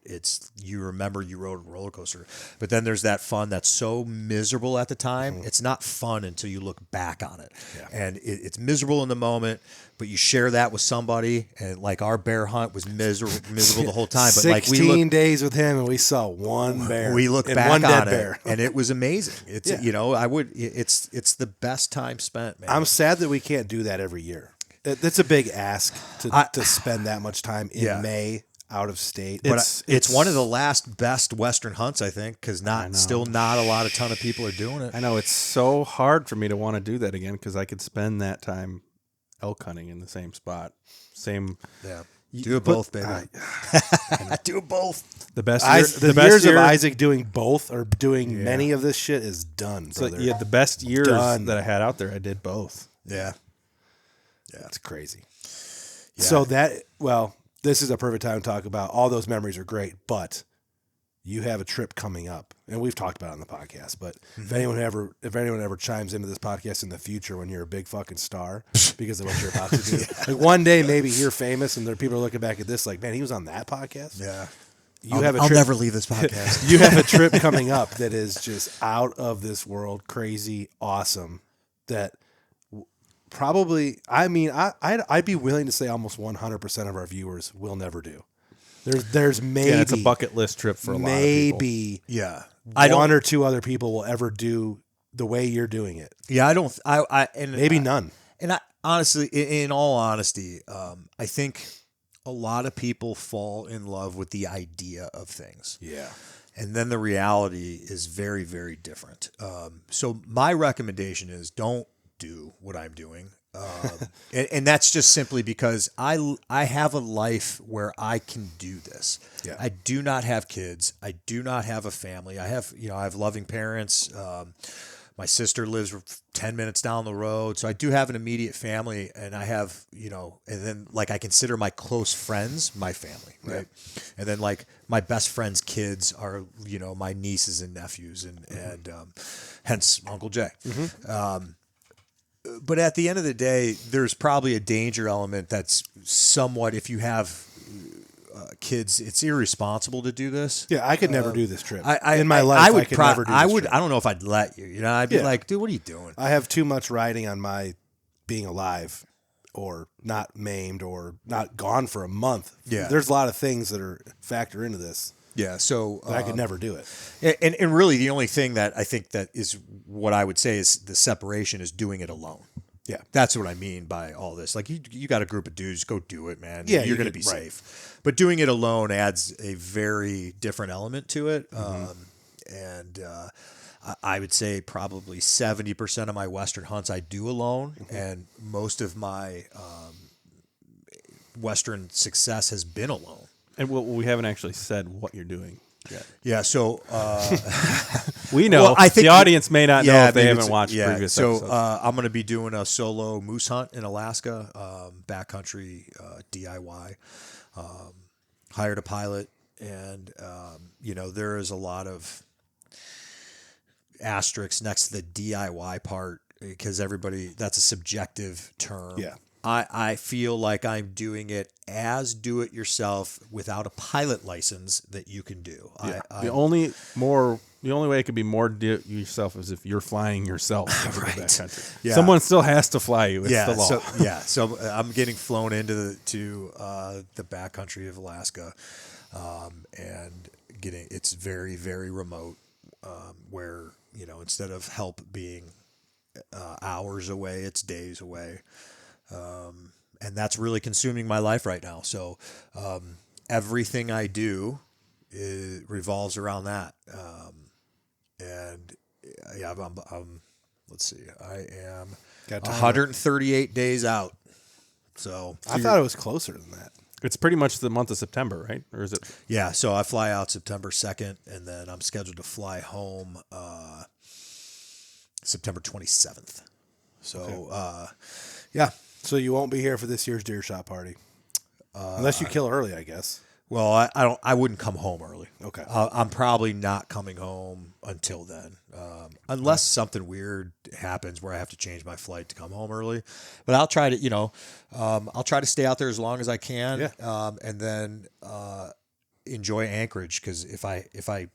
You remember you rode a roller coaster. But then there's that fun that's so miserable at the time. It's not fun until you look back on it. Yeah. And it's miserable in the moment, but you share that with somebody. And like our bear hunt was miserable the whole time. But 16 days with him, and we saw one bear. We look and back one dead on bear. it, and it was amazing. It's Yeah. It's the best time spent, man. I'm sad that we can't do that every year. That's a big ask to spend that much time in May out of state. But it's one of the last best Western hunts, I think, because still not a ton of people are doing it. I know it's so hard for me to want to do that again because I could spend that time elk hunting in the same spot. Yeah. Do it both, baby. Do it both. The best the years of Isaac doing both or doing many of this shit is done, brother. So, the best years Done. that I had out there, I did both. Yeah. That's crazy. Yeah. So this is a perfect time to talk about all those memories are great, but you have a trip coming up, and we've talked about it on the podcast. But if anyone ever chimes into this podcast in the future when you're a big fucking star because of what you're about to do, like one day maybe you're famous, and there people are looking back at this like, man, he was on that podcast. Yeah. I'll never leave this podcast. You have a trip coming up that is just out of this world, crazy, awesome. That probably, I'd be willing to say almost 100% of our viewers will never do. There's maybe it's a bucket list trip for a lot of people. Maybe Yeah. one or two other people will ever do the way you're doing it. Yeah, I don't. Maybe none. And I honestly, in all honesty, I think a lot of people fall in love with the idea of things. Yeah. And then the reality is very, very different. So my recommendation is don't do what I'm doing. And that's just simply because I have a life where I can do this. Yeah. I do not have kids. I do not have a family. I have loving parents. My sister lives 10 minutes down the road. So I do have an immediate family, and I have, and then like I consider my close friends my family, right? And then like my best friend's kids are, my nieces and nephews and hence Uncle Jay. But at the end of the day, there's probably a danger element that's somewhat, if you have kids, it's irresponsible to do this. Yeah, I could never do this trip. In my life, I could never do this trip. I don't know if I'd let you. I'd be like, dude, what are you doing? I have too much riding on my being alive or not maimed or not gone for a month. Yeah. There's a lot of things that factor into this. Yeah, so I could never do it. And really, the only thing that I think that is what I would say is the separation is doing it alone. Yeah, that's what I mean by all this. Like you got a group of dudes, go do it, man. Yeah, you're going to be safe. But doing it alone adds a very different element to it. And I would say probably 70% of my Western hunts I do alone, and most of my Western success has been alone. And we haven't actually said what you're doing. Yeah. So We know. Well, I think the audience may not know if they maybe haven't it's- watched previous so, episodes. I'm going to be doing a solo moose hunt in Alaska, backcountry DIY. Hired a pilot, and there is a lot of asterisks next to the DIY part because that's a subjective term. Yeah. I feel like I'm doing it as do it yourself without a pilot license that you can do. Yeah. The only way it could be more do it yourself is if you're flying yourself into the backcountry. Yeah. Someone still has to fly you. It's the law. So I'm getting flown into the backcountry of Alaska, and it's very, very remote, where instead of help being hours away, it's days away. And that's really consuming my life right now. So everything I do revolves around that. And let's see, I am Got time 138 days out. So I thought it was closer than that. It's pretty much the month of September, right? Or is it? yeah, so I fly out September 2nd, and then I'm scheduled to fly home September 27th. So yeah. So you won't be here for this year's deer shot party, unless you kill early, I guess. Well, I wouldn't come home early. Okay. I'm probably not coming home until then, unless something weird happens where I have to change my flight to come home early. But I'll try to, I'll try to stay out there as long as I can, and then enjoy Anchorage because if I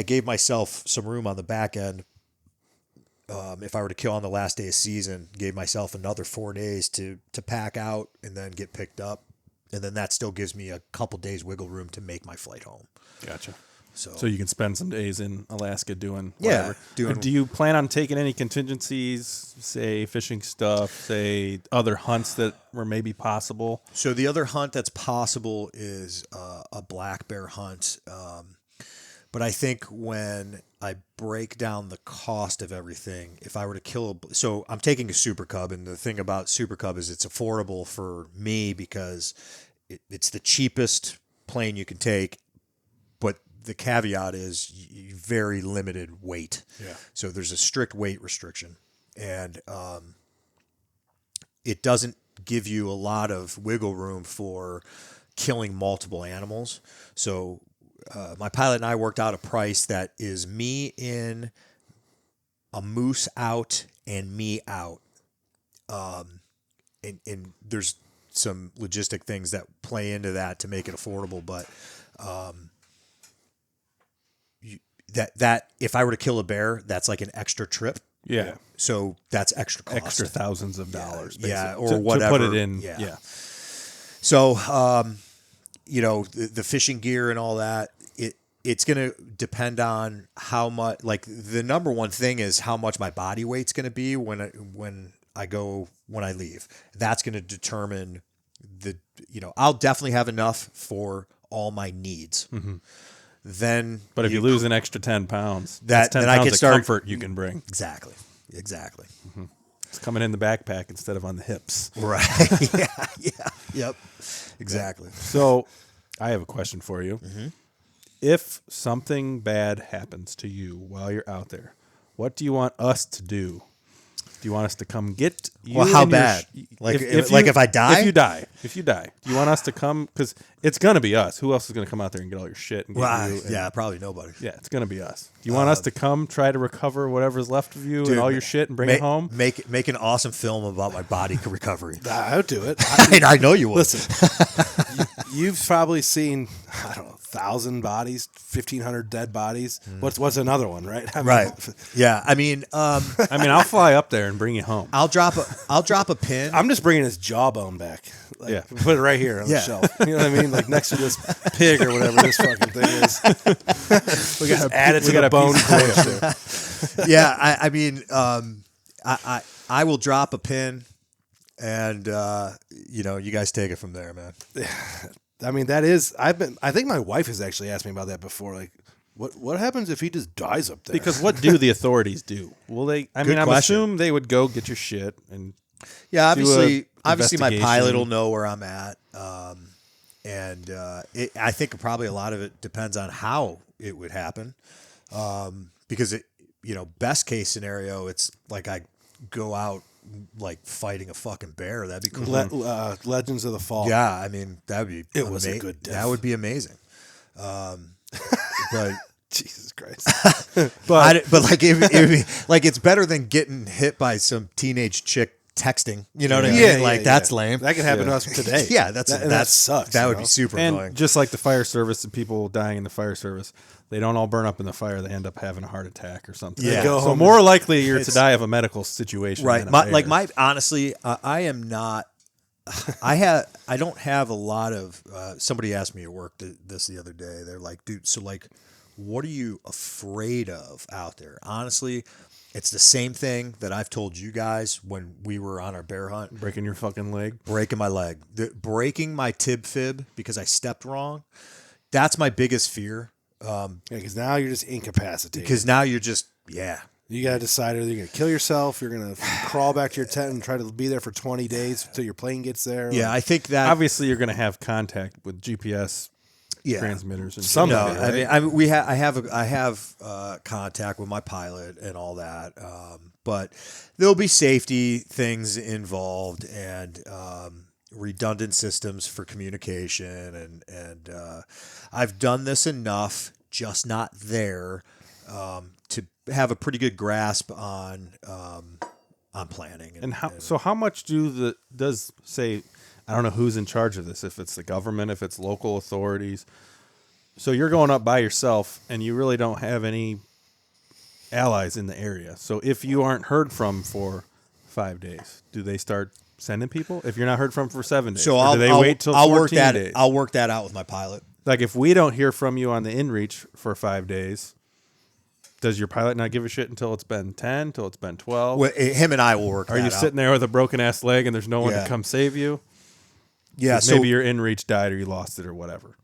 gave myself some room on the back end. If I were to kill on the last day of season, gave myself another 4 days to pack out and then get picked up. And then that still gives me a couple days wiggle room to make my flight home. Gotcha. So you can spend some days in Alaska doing Yeah, whatever. Do you plan on taking any contingencies, say fishing stuff, say other hunts that were maybe possible? So the other hunt that's possible is a black bear hunt. But I think when I break down the cost of everything, if I were to kill so I'm taking a Super Cub, and the thing about Super Cub is it's affordable for me because it's the cheapest plane you can take, but the caveat is very limited weight. Yeah. So there's a strict weight restriction, and it doesn't give you a lot of wiggle room for killing multiple animals. So my pilot and I worked out a price that is me in, a moose out, and me out. And there's some logistic things that play into that to make it affordable, but that if I were to kill a bear, that's like an extra trip. Yeah. So that's extra cost. Extra thousands of dollars. Yeah, basically, or whatever. To put it in. Yeah. So, the fishing gear and all that, it's going to depend on how much, like the number one thing is how much my body weight's going to be when I leave. That's going to determine I'll definitely have enough for all my needs. Mm-hmm. Then, but if you lose an extra 10 pounds, that's 10 then I pounds can of start comfort you can bring. Exactly. Mm-hmm. It's coming in the backpack instead of on the hips. Right. Yep. Exactly. So I have a question for you. Mm-hmm. If something bad happens to you while you're out there, what do you want us to do? Do you want us to come get you? Well, how and your bad? If I die? If you die, do you want us to come? Because it's going to be us. Who else is going to come out there and get all your shit? And get you? And, probably nobody. Yeah, it's going to be us. Do you want us to come try to recover whatever's left of you Dude, and all your shit and bring it home? Make an awesome film about my body recovery. I would do it. I know you would. Listen, you've probably seen, I don't know, 1,000 bodies, 1,500 dead bodies. What's another one, right? I mean, right. Yeah. I mean, I'll fly up there and bring you home. I'll drop a pin. I'm just bringing his jawbone back. Like, Yeah. Put it right here on the shelf. You know what I mean? Like next to this pig or whatever this fucking thing is. We got Add it to the bone collection. Yeah. I mean, I will drop a pin, and you guys take it from there, man. I mean, that is. I think my wife has actually asked me about that before. Like, what happens if he just dies up there? Because what do the authorities do? Will they? I mean, I'm question. assuming they would go get your shit and Yeah, obviously my investigation. pilot will know where I'm at. I think probably a lot of it depends on how it would happen, because best case scenario, it's like I go out like fighting a fucking bear. That'd be cool. Legends of the Fall. Yeah, I mean that'd be was a good death. That would be amazing. But Jesus Christ. but like it would be, like it's better than getting hit by some teenage chick texting. You know what I mean? Yeah, like that's lame. That could happen to us today. Yeah, that sucks. That would be super And annoying. just like the fire service and people dying in the fire service, they don't all burn up in the fire. They end up having a heart attack or something. Yeah. Go So home more likely you're to die of a medical situation. Right. than a bear. Honestly, I am not. I don't have a lot of. Somebody asked me at work this the other day. They're like, dude, so like, what are you afraid of out there? Honestly, it's the same thing that I've told you guys when we were on our bear hunt. Breaking your fucking leg. Breaking my leg. Breaking my tib fib because I stepped wrong. That's my biggest fear. Because now you're just incapacitated. Because now you're just, yeah. You got to decide whether you're going to kill yourself, you're going to crawl back to your tent and try to be there for 20 days until your plane gets there. Yeah, I think that. Obviously, you're going to have contact with GPS transmitters and Some shit. of it, right? I mean, I have contact with my pilot and all that, but there'll be safety things involved and redundant systems for communication, and I've done this enough, just not there, to have a pretty good grasp on planning. And how much does say, I don't know who's in charge of this, if it's the government, if it's local authorities. So you're going up by yourself and you really don't have any allies in the area. So if you aren't heard from for 5 days, do they start sending people? If you're not heard from for 7 days, So do they wait till 14 days? I'll work that out with my pilot. Like if we don't hear from you on the inReach for 5 days, does your pilot not give a shit until it's been 10, until it's been 12? Well, him and I will work. Are you sitting there with a broken ass leg and there's no one Yeah. to come save you? Yeah, so Maybe your inReach died or you lost it or whatever.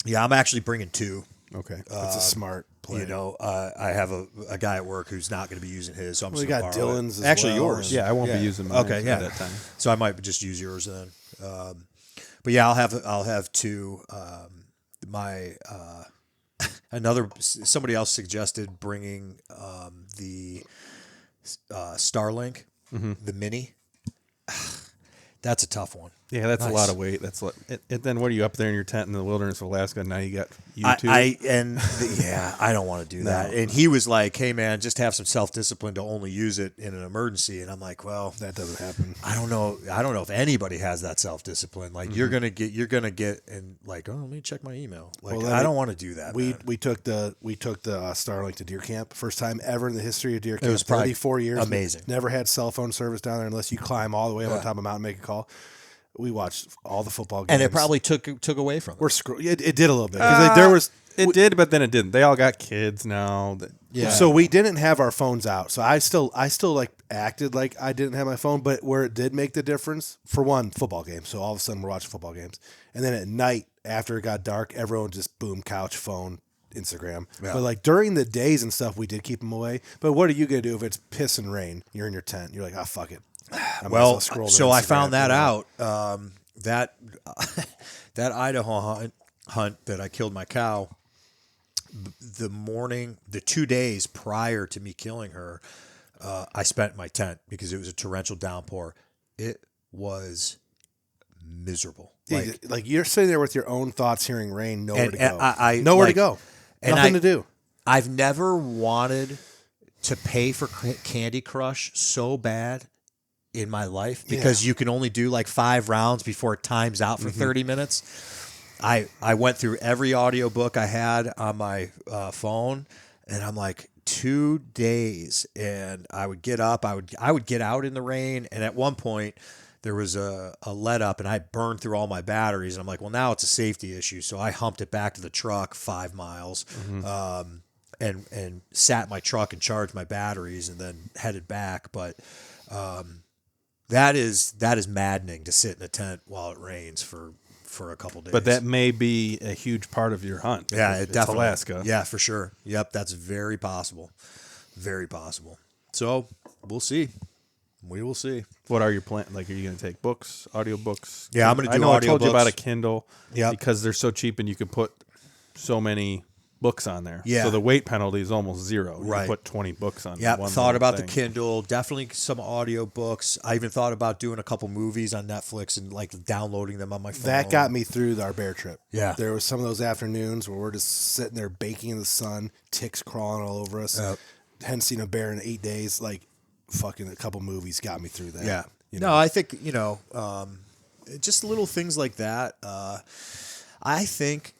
yeah, I'm actually bringing two. Okay. That's a smart play. I have a guy at work who's not going to be using his, so I'm Well, just you gonna got borrow it. Dylan's as Actually, well, yours. and- Yeah, I won't be using mine Okay, at yeah. that time. So I might just use yours then. But yeah, I'll have two. Somebody else suggested bringing the Starlink, the Mini. That's a tough one. Yeah, that's Nice. a lot of weight. That's like, and then what are you up there in your tent in the wilderness of Alaska? And now you got YouTube. I don't want to do that. And he was like, "Hey man, just have some self-discipline to only use it in an emergency." And I'm like, "Well, That doesn't happen. I don't know if anybody has that self-discipline. Like you're gonna get and like, oh, let me check my email. Like Well, then I don't want to do that. We man. took the Starlink to deer camp. First time ever in the history of deer camp. was probably 34 years. amazing. Never had cell phone service down there unless you climb all the way up on top of a mountain and make a call. We watched all the football games. and it probably took away from it. we're screwed. It did a little bit. 'Cause there was It did, but then it didn't. They all got kids now. Yeah. So we didn't have our phones out. So I still like acted like I didn't have my phone, but where it did make the difference, for one, football games. So all of a sudden we're watching football games. And then at night, after it got dark, everyone just boom, couch, phone, Instagram. Yeah. But like during the days and stuff, we did keep them away. But what are you going to do if it's piss and rain? You're in your tent. You're like, oh, fuck it. I might as Well, scroll to so I Instagram, found that you know? out. That that Idaho hunt that I killed my cow. The 2 days prior to me killing her, I spent in my tent because it was a torrential downpour. It was miserable. Like you're sitting there with your own thoughts, hearing rain, nowhere And- to and go. I- nowhere to like- go. and Nothing to do. I've never wanted to pay for Candy Crush so bad in my life because you can only do like 5 rounds before it times out for 30 minutes. I went through every audiobook I had on my phone, and I'm like 2 days, and I would get up, I would get out in the rain, and at one point there was a let up, and I burned through all my batteries, and I'm like, well, now it's a safety issue, so I humped it back to the truck 5 miles, and sat in my truck and charged my batteries, and then headed back, but. That is maddening to sit in a tent while it rains for a couple days. But that may be a huge part of your hunt. yeah, It's definitely Alaska. Yeah, for sure. Yep, that's very possible. Very possible. So we'll see. We will see. What are your plans? Like, are you going to take books, audiobooks? Yeah, I'm gonna do I know I told you audiobooks. about a Kindle. Yep. Because they're so cheap and you can put so many books on there. Yeah. So the weight penalty is almost zero. You Right. can put 20 books on. Yeah, one thought little about thing. the Kindle, definitely some audiobooks. I even thought about doing a couple movies on Netflix and like downloading them on my phone. That got me through our bear trip. Yeah. There was some of those afternoons where we're just sitting there baking in the sun, ticks crawling all over us. Yep. Hadn't seen a bear in 8 days. Like, fucking a couple movies got me through that. Yeah. You No, know? I think, just little things like that. I think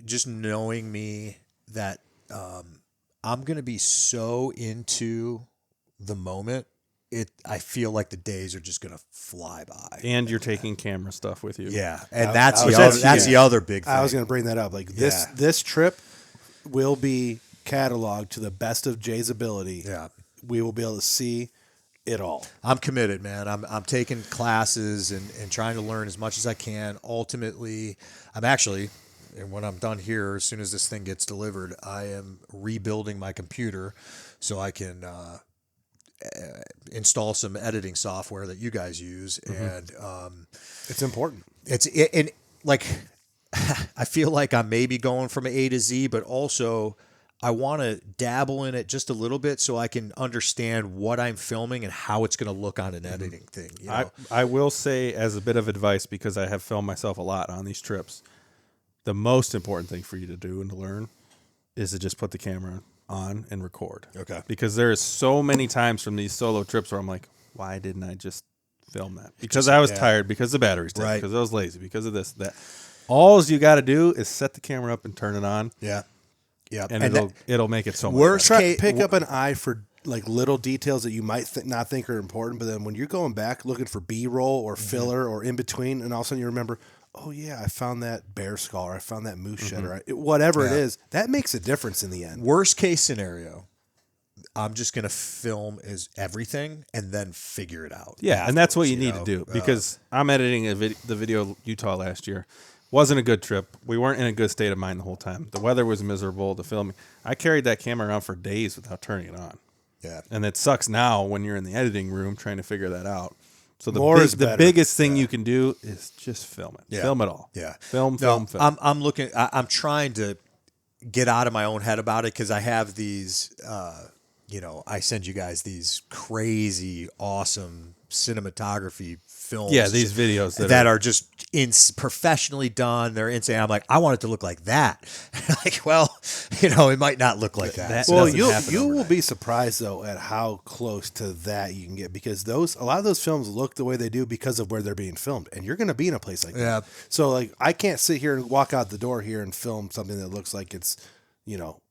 just knowing me that I'm going to be so into the moment, I feel like the days are just going to fly by. And you're taking camera stuff with you. Yeah. And that's that's huge. the other big thing. I was going to bring that up. Like, this trip will be cataloged to the best of Jay's ability. Yeah. We will be able to see it all. I'm committed, man. I'm taking classes and trying to learn as much as I can. Ultimately, I'm actually, and when I'm done here, as soon as this thing gets delivered, I am rebuilding my computer so I can install some editing software that you guys use. And It's important. and like I feel like I'm maybe going from A to Z, but also I want to dabble in it just a little bit so I can understand what I'm filming and how it's going to look on an editing thing. You know? I will say, as a bit of advice, because I have filmed myself a lot on these trips, the most important thing for you to do and to learn is to just put the camera on and record. Okay. Because there is so many times from these solo trips where I'm like, why didn't I just film that? Because I was tired, because the battery's dead, Right. because I was lazy, because of this, that. All you got to do is set the camera up and turn it on, Yeah. Yeah. and it'll make it so much Worst better. case, Pick up an eye for like little details that you might not think are important, but then when you're going back looking for B-roll or filler or in between, and all of a sudden you remember, oh yeah, I found that bear skull, or I found that moose shed, or whatever it is. That makes a difference in the end. worst case scenario, I'm just going to film as everything and then figure it out. Yeah, and that's what you afterwards, need to do, because I'm editing the video Utah last year. Wasn't a good trip. We weren't in a good state of mind the whole time. The weather was miserable. The filming. I carried that camera around for days without turning it on. Yeah. And it sucks now when you're in the editing room trying to figure that out. So More is the better. biggest thing you can do is just film it. Yeah. Film it all. Yeah. Film. I'm looking. I'm trying to get out of my own head about it because I have these. I send you guys these crazy, awesome cinematography films. Yeah, these videos that are just professionally done. They're insane. I'm like, I want it to look like that. Like, well, it might not look like that. Well, doesn't happen you will overnight. be surprised though at how close to that you can get, because a lot of those films look the way they do because of where they're being filmed, and you're going to be in a place like Yeah. that. So like, I can't sit here and walk out the door here and film something that looks like it's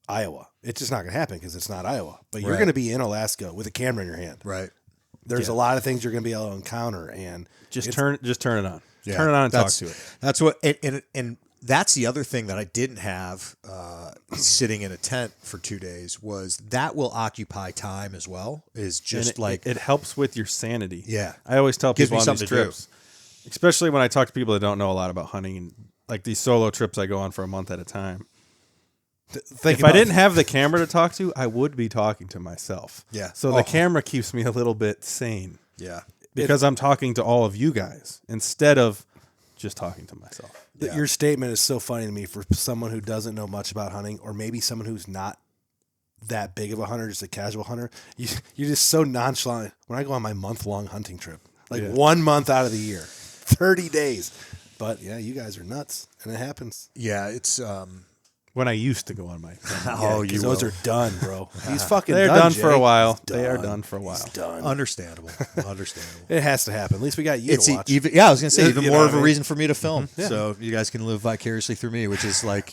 Iowa. It's just not going to happen because it's not Iowa. But you're Right. going to be in Alaska with a camera in your hand. Right. There's a lot of things you're going to be able to encounter, and Just turn it on. Yeah, Turn it on and talk that's- to it. That's what, and that's the other thing that I didn't have sitting in a tent for 2 days was that will occupy time as well. Is just And it helps with your sanity. Yeah. I always tell Gives people me on these something to do. trips, especially when I talk to people that don't know a lot about hunting, and like these solo trips I go on for a month at a time. think If I about- didn't have the camera to talk to, I would be talking to myself. Yeah. So the camera keeps me a little bit sane yeah. because I'm talking to all of you guys instead of just talking to myself. Your statement is so funny to me for someone who doesn't know much about hunting, or maybe someone who's not that big of a hunter, just a casual hunter. You're just so nonchalant. When I go on my month-long hunting trip, like 1 month out of the year, 30 days. But yeah, you guys are nuts, and it happens. Yeah. It's When I used to go on my oh, you 'Cause those will. are done, bro. He's fucking they're done, done for a Jay. while. He's They are done. done for a while. He's done. Understandable. Understandable. It has to happen. At least we got you It's to watch. even, yeah, I was gonna say You even know more what of I a mean? reason for me to film, so you guys can live vicariously through me, which is like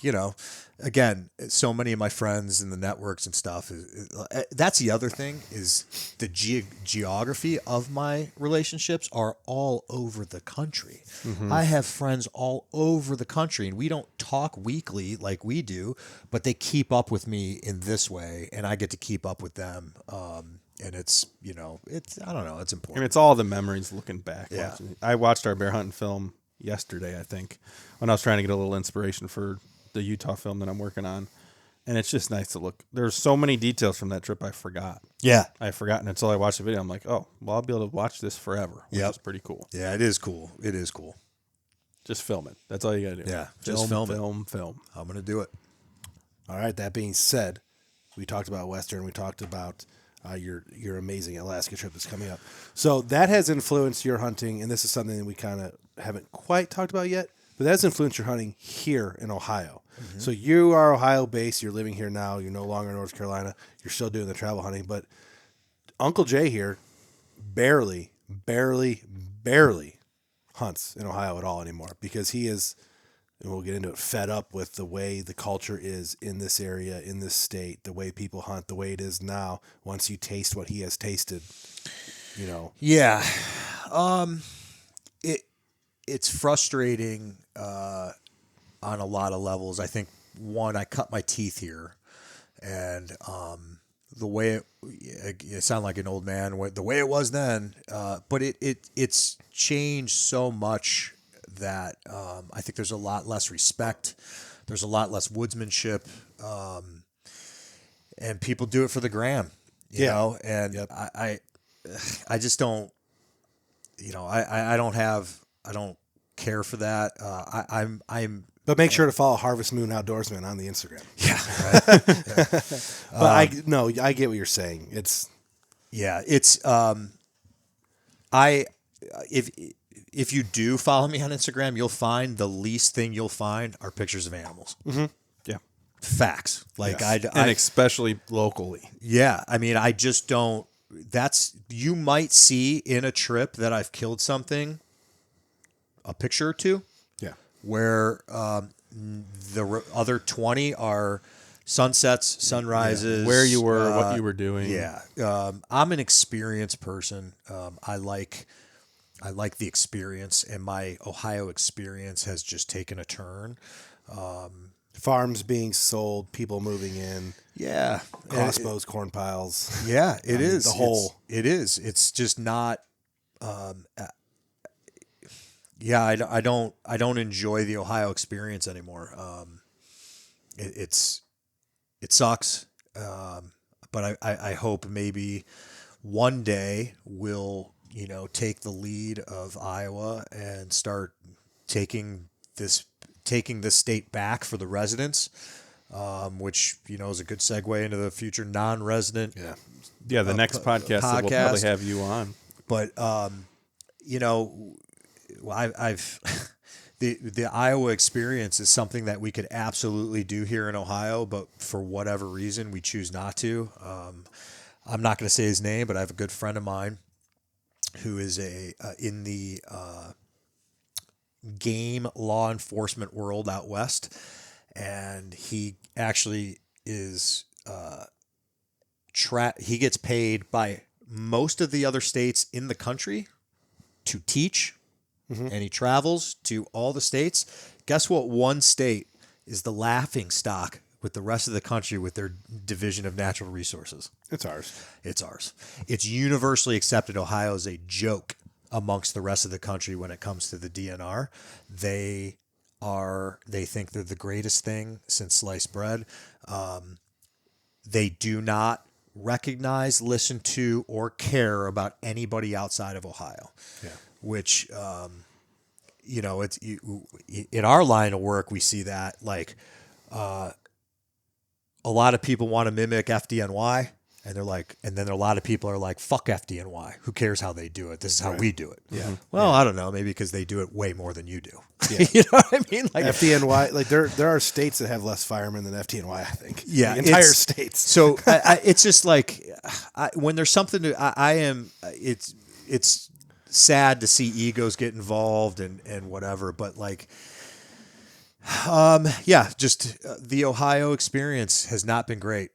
again, so many of my friends and the networks and stuff. That's the other thing is the geography of my relationships are all over the country. I have friends all over the country, and we don't talk weekly like we do, but they keep up with me in this way, and I get to keep up with them. And it's I don't know, it's important. And it's all the memories looking back. Yeah. Watching. I watched our bear hunting film yesterday, I think, when I was trying to get a little inspiration for the Utah film that I'm working on. And it's just nice to look. There's so many details from that trip I forgot. Yeah. I had forgotten until I watched the video. I'm like, oh, well, I'll be able to watch this forever, which Yep. is pretty cool. Yeah, it is cool. It is cool. Just film it. That's all you got to do. Yeah, just film it. Film. I'm going to do it. All right. That being said, we talked about Western. We talked about your amazing Alaska trip that's coming up. So that has influenced your hunting, and this is something that we kind of haven't quite talked about yet, but that has influenced your hunting here in Ohio. Mm-hmm. So you are Ohio-based. You're living here now. You're no longer in North Carolina. You're still doing the travel hunting, but Uncle Jay here barely hunts in Ohio at all anymore because he is, and we'll get into it, fed up with the way the culture is in this area, in this state, the way people hunt, the way it is now. Once you taste what he has tasted, you know. Yeah. It's frustrating on a lot of levels. I think, one, I cut my teeth here, and the way it sound like an old man, the way it was then, but it's changed so much that I think there's a lot less respect. There's a lot less woodsmanship, and people do it for the gram, you know. And Yep. I just don't, you know, I don't care for that. I'm. But make sure to follow Harvest Moon Outdoorsman on the Instagram. Yeah. Right. But I get what you're saying. It's if you do follow me on Instagram, you'll find the least thing you'll find are pictures of animals. Mm-hmm. Yeah. Facts. Like Yes. And especially locally. yeah, I mean, I just don't, you might see in a trip that I've killed something, a picture or two. Yeah. Where the other 20 are sunsets, sunrises, Where you were, what you were doing. Yeah. I'm an experienced person. I like the experience, and my Ohio experience has just taken a turn. Farms being sold, people moving in, Yeah. crossbows, corn piles. Yeah, it is. The whole. It is. It's just not. Yeah, I don't enjoy the Ohio experience anymore. It sucks. But I hope maybe one day we'll, you know, take the lead of Iowa and start taking this state back for the residents, which, you know, is a good segue into the future non-resident. Yeah, the next podcast that we'll probably have you on. But you know, I've the Iowa experience is something that we could absolutely do here in Ohio, but for whatever reason we choose not to. I'm not going to say his name, but I have a good friend of mine who is in the game law enforcement world out west, and he actually is he gets paid by most of the other states in the country to teach. Mm-hmm. And he travels to all the states. Guess what? One state is the laughing stock with the rest of the country with their Division of Natural Resources. It's ours. It's ours. It's universally accepted. Ohio is a joke amongst the rest of the country when it comes to the DNR. They think they're the greatest thing since sliced bread. They do not recognize, listen to, or care about anybody outside of Ohio. Yeah. Which, you know, in our line of work, we see that, like, a lot of people want to mimic FDNY, and they're like, and then a lot of people are like, fuck FDNY. Who cares how they do it? This is how we do it. Yeah. Well, I don't know, maybe because they do it way more than you do. Yeah. You know what I mean? Like FDNY, like there are states that have less firemen than FDNY, I think. Yeah. The entire states. So it's just like, when there's something it's sad to see egos get involved and whatever, but like, just the Ohio experience has not been great.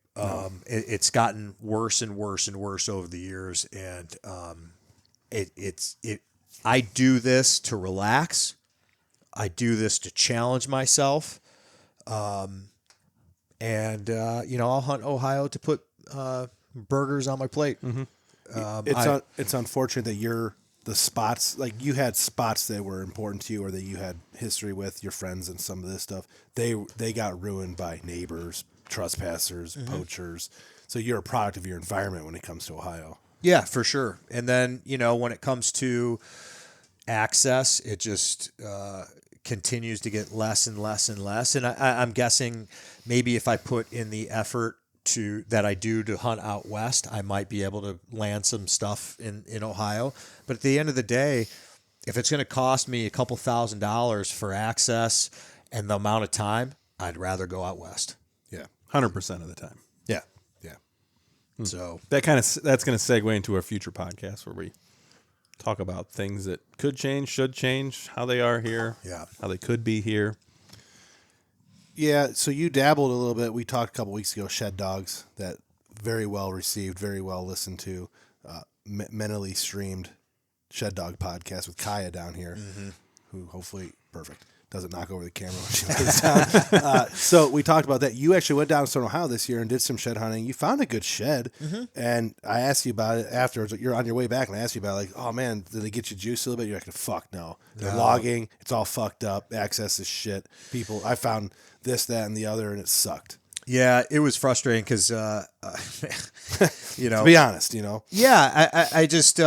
It's gotten worse and worse and worse over the years. And, I do this to relax. I do this to challenge myself. And I'll hunt Ohio to put, burgers on my plate. Mm-hmm. It's unfortunate that the spots, like you had spots that were important to you or that you had history with your friends and some of this stuff, they got ruined by neighbors, trespassers, poachers. So you're a product of your environment when it comes to Ohio. Yeah, for sure. And then, when it comes to access, it just continues to get less and less and less. And I'm guessing maybe if I put in the effort that I do to hunt out west, I might be able to land some stuff in Ohio. But at the end of the day, if it's going to cost me a couple $1,000s for access and the amount of time, I'd rather go out west. Yeah. 100% of the time. Yeah. Yeah. So That's going to segue into our future podcast where we talk about things that could change, should change, how they are here, how they could be here. Yeah. So you dabbled a little bit. We talked a couple weeks ago, shed dogs, that very well received, very well listened to, mentally streamed shed dog podcast with Kaya down here, who hopefully doesn't knock over the camera when she lays down. So we talked about that. You actually went down to Southern Ohio this year and did some shed hunting. You found a good shed, and I asked you about it afterwards. You're on your way back, and I asked you about it, like, oh man, did they get you juiced a little bit? You're like, fuck no. They're logging. It's all fucked up. Access is shit. People, I found this, that, and the other, and it sucked. yeah, it was frustrating because, To be honest, Yeah, I just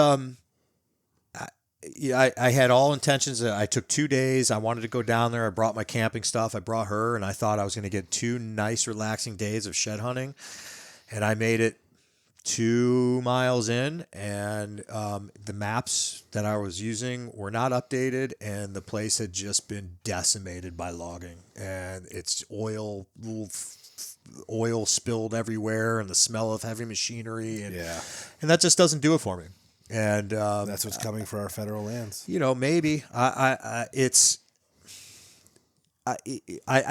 I had all intentions. I took 2 days. I wanted to go down there. I brought my camping stuff. I brought her, and I thought I was going to get 2 nice, relaxing days of shed hunting. And I made it 2 miles in, and the maps that I was using were not updated, and the place had just been decimated by logging, and it's oil spilled everywhere, and the smell of heavy machinery, and that just doesn't do it for me. And that's what's coming for our federal lands. Maybe I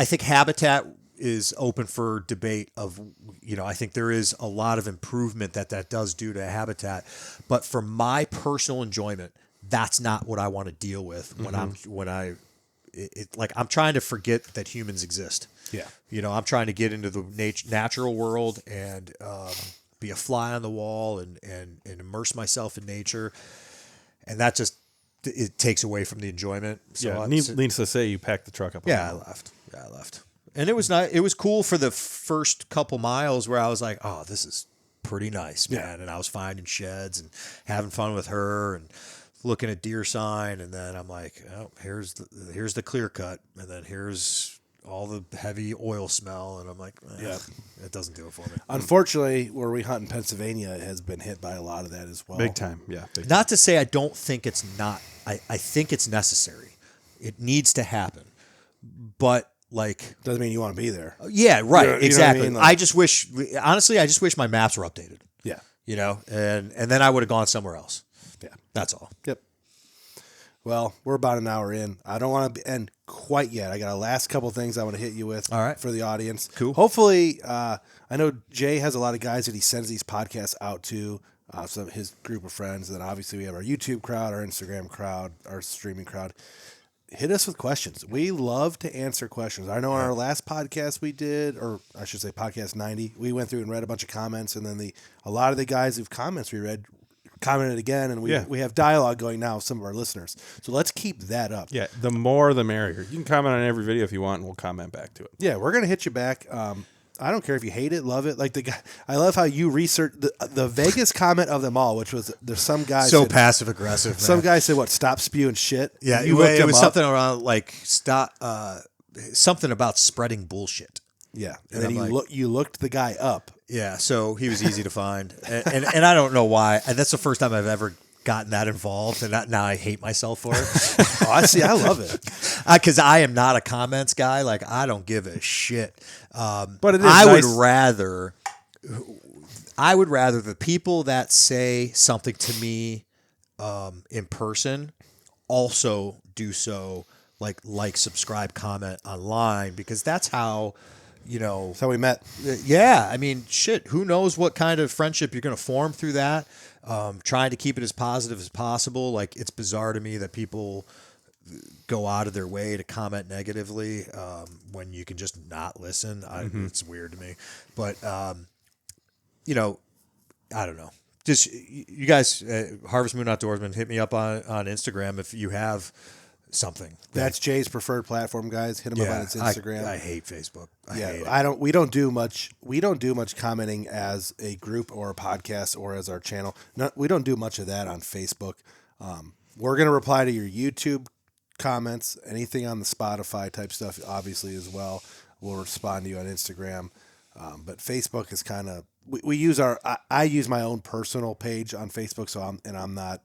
think habitat is open for debate. I think there is a lot of improvement that does do to habitat, but for my personal enjoyment, that's not what I want to deal with I'm trying to forget that humans exist. Yeah. I'm trying to get into the natural world and be a fly on the wall and immerse myself in nature. And that just, it takes away from the enjoyment. So Needless to say, you packed the truck up. I left. And it was not, it was cool for the first couple miles where I was like, oh, this is pretty nice, man. Yeah. And I was finding sheds and having fun with her and looking at deer sign. And then I'm like, oh, here's the clear cut. And then here's all the heavy oil smell, and I'm like, it doesn't do it for me. Unfortunately, where we hunt in Pennsylvania, it has been hit by a lot of that as well. Big time, yeah. Not to say I don't think it's not. I think it's necessary. It needs to happen, but doesn't mean you want to be there. Yeah, right. Exactly. You know what I mean? I just wish my maps were updated. Yeah. And then I would have gone somewhere else. Yeah, that's all. Yep. Well, we're about an hour in. I don't want to end quite yet. I got a last couple things I want to hit you with for the audience. Cool. Hopefully, I know Jay has a lot of guys that he sends these podcasts out to, some of his group of friends. And then obviously we have our YouTube crowd, our Instagram crowd, our streaming crowd. Hit us with questions. We love to answer questions. I know on our last podcast we did, or I should say podcast 90, we went through and read a bunch of comments. And then a lot of the guys who've comments we read commented again, and we have dialogue going now with some of our listeners. So let's keep that up. Yeah, the more the merrier. You can comment on every video if you want, and we'll comment back to it. Yeah, we're gonna hit you back. I don't care if you hate it, love it. Like the guy, I love how you research the vaguest comment of them all, which was there's some guy passive aggressive. Some guy said, "What? Stop spewing shit." Yeah, it was something around stop something about spreading bullshit. Yeah, and then you looked the guy up. Yeah, so he was easy to find, and I don't know why. And that's the first time I've ever gotten that involved, and now I hate myself for it. I see. I love it because I am not a comments guy. I don't give a shit. But it is I nice. would rather the people that say something to me in person also do so. Like, subscribe, comment online, because that's how. That's how we met. Yeah. I mean, shit, who knows what kind of friendship you're going to form through that. Trying to keep it as positive as possible. It's bizarre to me that people go out of their way to comment negatively when you can just not listen. It's weird to me. But, I don't know. Just you guys, Harvest Moon Outdoorsman, hit me up on Instagram if you have something. That's Jay's preferred platform, guys. Hit him up on his Instagram. I hate Facebook. I hate it. We don't do much commenting as a group or a podcast or as our channel. We don't do much of that on Facebook. We're gonna reply to your YouTube comments, anything on the Spotify type stuff, obviously as well. We'll respond to you on Instagram. But Facebook is kind of we use I use my own personal page on Facebook, so I'm not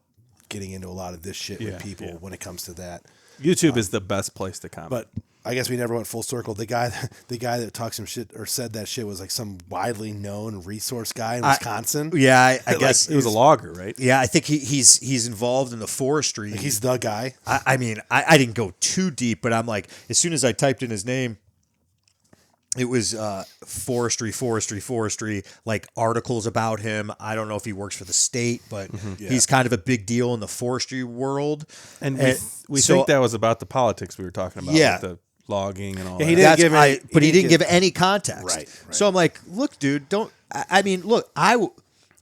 getting into a lot of this shit with people when it comes to that. YouTube is the best place to comment. But I guess we never went full circle. The guy that talked some shit or said that shit was like some widely known resource guy in Wisconsin. I guess he was a logger, right? Yeah, I think he's involved in the forestry. He's the guy. I mean, I didn't go too deep, but I'm like, as soon as I typed in his name, it was forestry, like articles about him. I don't know if he works for the state, but he's kind of a big deal in the forestry world. And we think that was about the politics we were talking about. Yeah. With the logging and all Yeah, that. he didn't give any, but he didn't give any context. Right. So I'm like, look, dude, don't. I mean, look,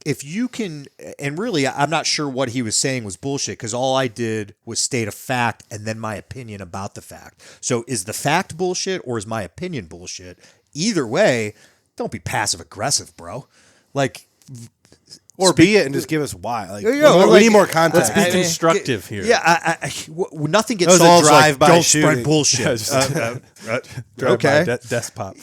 if you can, and really, I'm not sure what he was saying was bullshit because all I did was state a fact and then my opinion about the fact. So is the fact bullshit or is my opinion bullshit? Either way, don't be passive aggressive, bro. Like, or be it and just give us why. Like, Yeah, we need more context. Let's be constructive here. Yeah, nothing gets That was a solved like drive-by don't shooting. spread bullshit. Okay. Despot.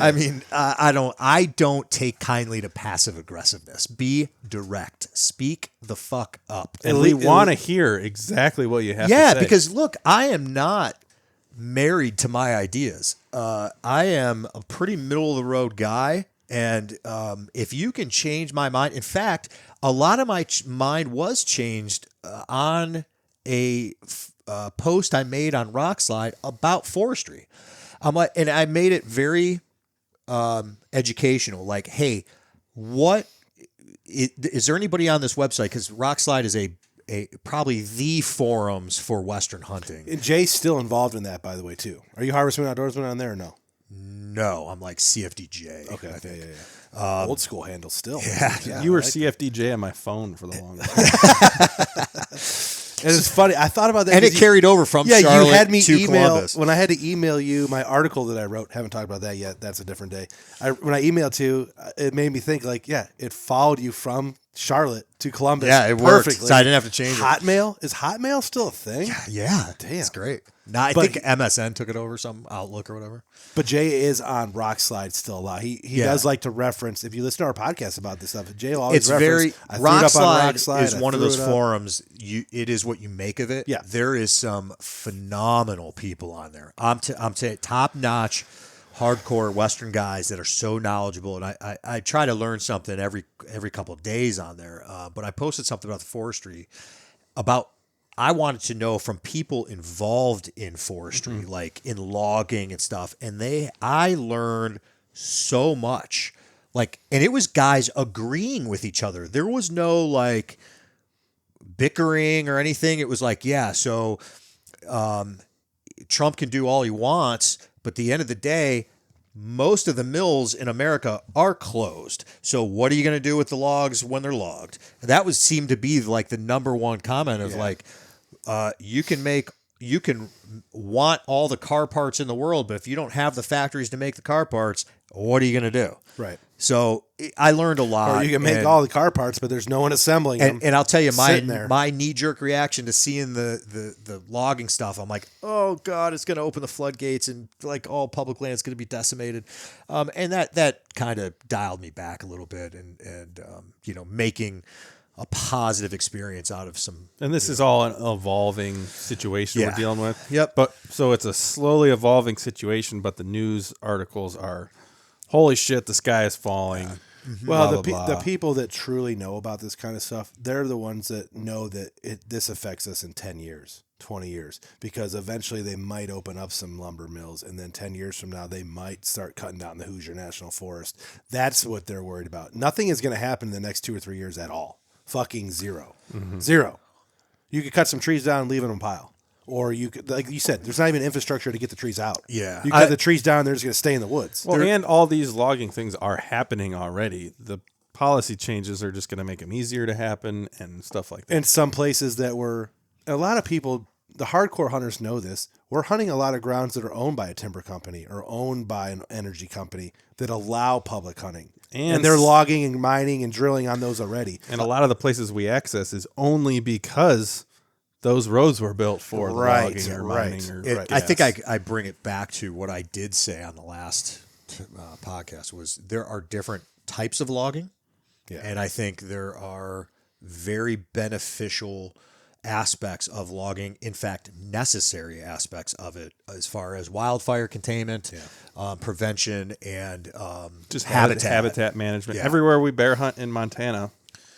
I mean, I don't take kindly to passive aggressiveness. Be direct. Speak the fuck up. And we want to hear exactly what you have to say. Yeah, because look, I am not married to my ideas. I am a pretty middle of the road guy. And if you can change my mind, in fact, a lot of my mind was changed on a post I made on Rockslide about forestry. I'm like, and I made it very educational. Like, hey, is there anybody on this website? Because Rockslide is a probably the forums for Western hunting. And Jay's still involved in that, by the way, too. Are you Harvestman Outdoorsman on there or no? No, I'm like CFDJ. Okay, yeah. Old school handle still. Yeah. You were CFDJ on my phone for the longest time. And it's funny. I thought about that. And it carried over from Charlotte you had me to email Columbus. when I had to email you my article that I wrote. Haven't talked about that yet. That's a different day. When I emailed to, it made me think like, it followed you from Charlotte to Columbus. Yeah, it worked. Perfectly. So I didn't have to change it. Hotmail is Hotmail still a thing? Yeah, Damn. it's great. No, I think MSN took it over, some Outlook or whatever. But Jay is on Rockslide still a lot. He does like to reference. If you listen to our podcast about this stuff, Jay will always reference. Rockslide is one of those forums. It is what you make of it. Yeah, there is some phenomenal people on there. I'm top notch, hardcore Western guys that are so knowledgeable, and I try to learn something every couple of days on there. But I posted something about the forestry I wanted to know from people involved in forestry, like in logging and stuff. And I learned so much, and it was guys agreeing with each other. There was no like bickering or anything. It was like, so Trump can do all he wants, but at the end of the day, most of the mills in America are closed. So what are you going to do with the logs when they're logged? That seemed to be like the number one comment of you can want all the car parts in the world, but if you don't have the factories to make the car parts, what are you going to do? Right. So I learned a lot. Or you can make all the car parts, but there's no one assembling them. And I'll tell you, my knee-jerk reaction to seeing the logging stuff, I'm like, oh God, it's going to open the floodgates and like all public land is going to be decimated. And that kind of dialed me back a little bit and making a positive experience out of some. And this is all an evolving situation we're dealing with. Yep. But so it's a slowly evolving situation, but the news articles are, holy shit, the sky is falling. Well, the people that truly know about this kind of stuff, they're the ones that know that this affects us in 10 years, 20 years, because eventually they might open up some lumber mills, and then 10 years from now, they might start cutting down the Hoosier National Forest. That's what they're worried about. Nothing is going to happen in the next 2 or 3 years at all. Fucking zero. Zero. You could cut some trees down and leave them in a pile. Or you could, like you said, there's not even infrastructure to get the trees out. Yeah. You cut the trees down, they're just going to stay in the woods. Well, and all these logging things are happening already. The policy changes are just going to make them easier to happen and stuff like that. And some places a lot of people the hardcore hunters know this. We're hunting a lot of grounds that are owned by a timber company or owned by an energy company that allow public hunting. And they're logging and mining and drilling on those already. And a lot of the places we access is only because those roads were built for the logging or mining. Or, I think I bring it back to what I did say on the last podcast was there are different types of logging. Yeah. And I think there are very beneficial aspects of logging, in fact, necessary aspects of it as far as wildfire containment, prevention, and just habitat management. Yeah. Everywhere we bear hunt in Montana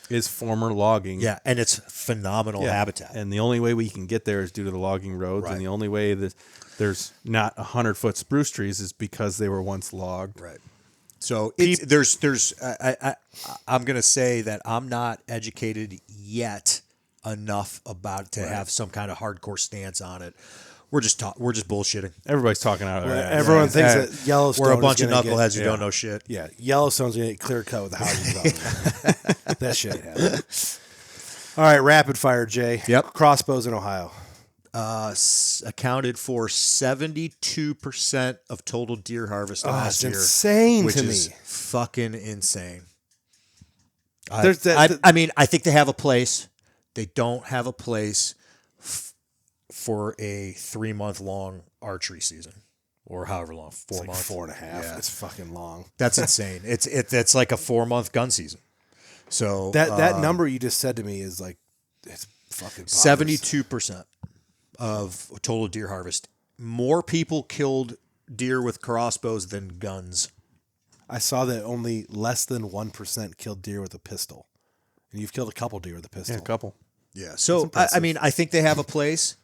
is former logging. Yeah, and it's phenomenal habitat. And the only way we can get there is due to the logging roads, Right. and the only way that there's not 100-foot spruce trees is because they were once logged. Right. So I'm going to say that I'm not educated yet enough about it to have some kind of hardcore stance on it. We're just bullshitting. Everybody's talking out of their ass. Everyone thinks that Yellowstone. We're a bunch of is gonna knuckleheads who don't know shit. Yeah, Yellowstone's gonna get clear cut with the houses on there. That shit ain't happening. All right, rapid fire, Jay. Yep. Crossbows in Ohio. Accounted for 72% of total deer harvest last year. Insane which to is me. fucking insane. I mean, I think they have a place. They don't have a place for a 3-month long archery season, or however long, 4 months, 4.5. Yeah. It's fucking long. That's insane. It's like a 4-month gun season. So That number you just said to me is like, it's fucking bonkers. 72% of total deer harvest. More people killed deer with crossbows than guns. I saw that only less than 1% killed deer with a pistol, and you've killed a couple deer with a pistol. Yeah, a couple. Yeah. So I mean, I think they have a place.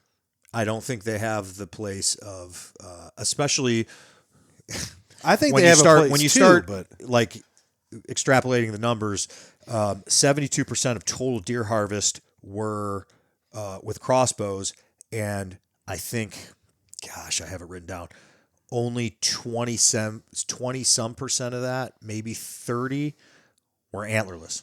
I don't think they have the place of, especially. I think when they you have start a place when you too, start but like extrapolating the numbers. 72% of total deer harvest were with crossbows, and I think, gosh, I have it written down. Only 20 some percent of that, maybe 30, were antlerless.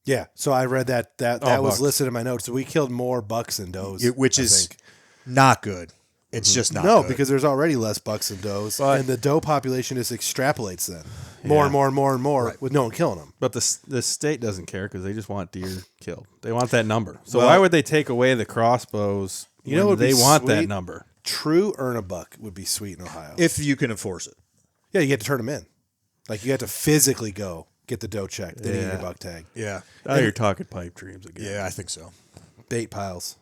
yeah. So I read that was bucks. listed in my notes. So we killed more bucks than does, Which I is think. not good. It's just not No, good. because there's already less bucks than does, But- and the doe population just extrapolates then more and more and more and more with no one killing them. But the state doesn't care because they just want deer killed. They want that number. So Well- why would they take away the crossbows? You know when what would they be want that sweet? number. True earn a buck would be sweet in Ohio. if you can enforce it. Yeah, you get to turn them in. Like you have to physically go get the doe checked, then you get Yeah. your buck tag. Yeah. Now you're talking pipe dreams again. Yeah, I think so. Bait piles.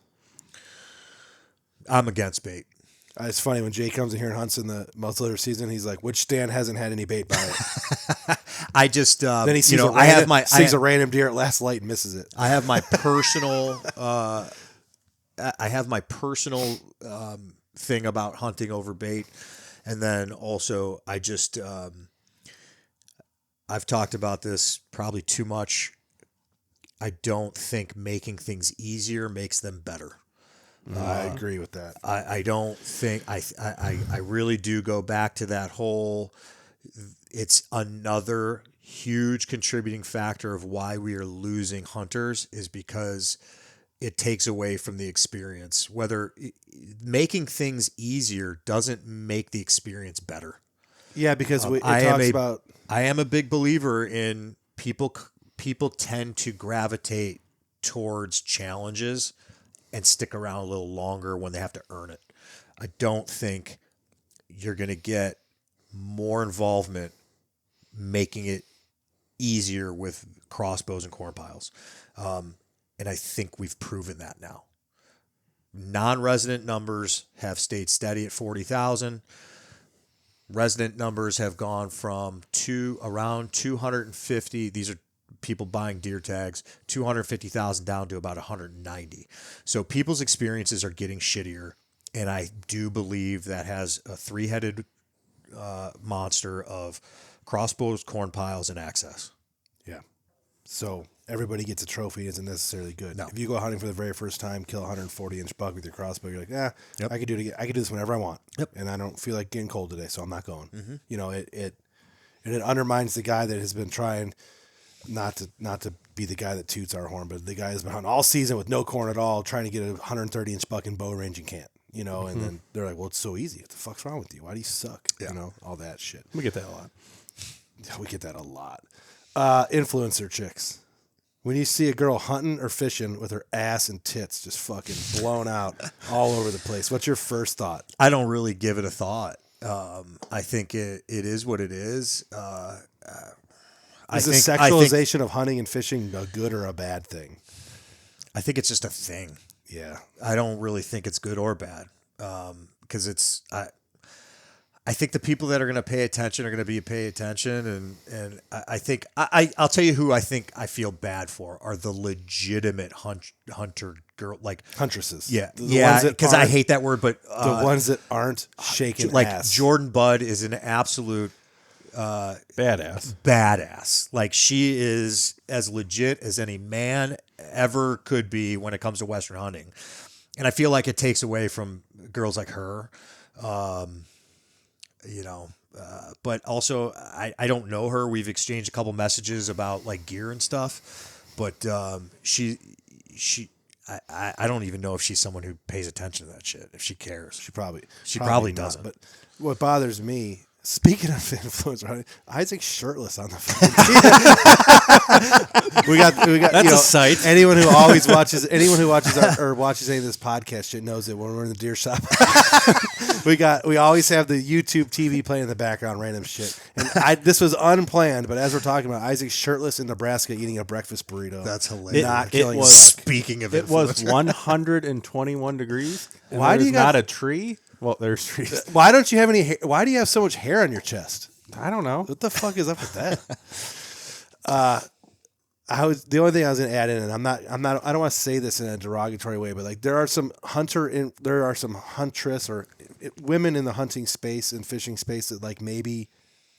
I'm against bait. It's funny when Jay comes in here and hunts in the muzzleloader season. He's like, "Which stand hasn't had any bait by it?" I just Then he sees sees a random deer at last light and misses it. I have my personal thing about hunting over bait, and then also I just I've talked about this probably too much. I don't think making things easier makes them better. I agree with that. I don't think I really do go back to that whole. It's another huge contributing factor of why we are losing hunters is because it takes away from the experience. Whether making things easier doesn't make the experience better. Yeah, because I am a big believer in people tend to gravitate towards challenges and stick around a little longer when they have to earn it. I don't think you're going to get more involvement making it easier with crossbows and corn piles. And I think we've proven that now. Non-resident numbers have stayed steady at 40,000. Resident numbers have gone from around 250. These are people buying deer tags, 250,000 down to about 190. So people's experiences are getting shittier. And I do believe that has a three-headed monster of crossbows, corn piles, and access. Yeah. So everybody gets a trophy isn't necessarily good. No. If you go hunting for the very first time, kill a 140-inch buck with your crossbow, you're like, Yep. I could do it again. I could do this whenever I want. Yep. And I don't feel like getting cold today, so I'm not going. Mm-hmm. You know, it undermines the guy that has been trying not to be the guy that toots our horn, but the guy has been hunting all season with no corn at all, trying to get a 130-inch buck in bow range and can't. you know, and then they're like, well, it's so easy. What the fuck's wrong with you? Why do you suck? You know, all that shit. We get that a lot. Yeah, we get that a lot. Influencer chicks. When you see a girl hunting or fishing with her ass and tits just fucking blown out all over the place, what's your first thought? I don't really give it a thought. I think it is what it is. Is the sexualization of hunting and fishing a good or a bad thing? I think it's just a thing. Yeah. I don't really think it's good or bad, because I think the people that are going to pay attention are going to pay attention, and I think I'll tell you who I think I feel bad for are the legitimate hunter girl, like Huntresses. Yeah, The because I hate that word, but the ones that aren't shaking like ass. Jordan Budd is an absolute Badass. Like, she is as legit as any man ever could be when it comes to Western hunting, and I feel like it takes away from girls like her. But also I don't know her. We've exchanged a couple messages about like gear and stuff, but I don't even know if she's someone who pays attention to that shit. If she cares, She probably probably not, doesn't. But what bothers me, speaking of influencer hunting, Isaac's shirtless on the phone. we got. That's a sight. Anyone who watches watches any of this podcast shit knows that when we're in the deer shop, we always have the YouTube TV playing in the background, random shit. And this was unplanned, but as we're talking about, Isaac's shirtless in Nebraska eating a breakfast burrito. That's hilarious. Not It killing was- a duck. Speaking of It was influencer. 121 degrees. And Why do there's you guys- not a tree? Well, there's trees. Why don't you have any hair? Why do you have so much hair on your chest? I don't know. What the fuck is up with that? The only thing I was going to add in, and I don't want to say this in a derogatory way, but like there are some huntress or women in the hunting space and fishing space that like maybe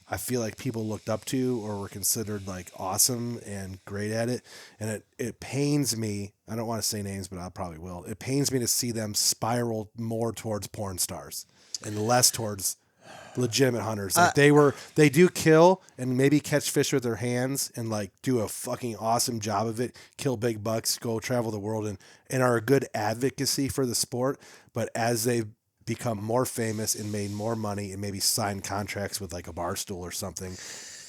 I feel like people looked up to or were considered like awesome and great at it. And it pains me. I don't want to say names, but I probably will. It pains me to see them spiral more towards porn stars and less towards legitimate hunters. Like they do kill and maybe catch fish with their hands and like do a fucking awesome job of it, kill big bucks, go travel the world and are a good advocacy for the sport. But as they've become more famous and made more money and maybe signed contracts with like a Barstool or something,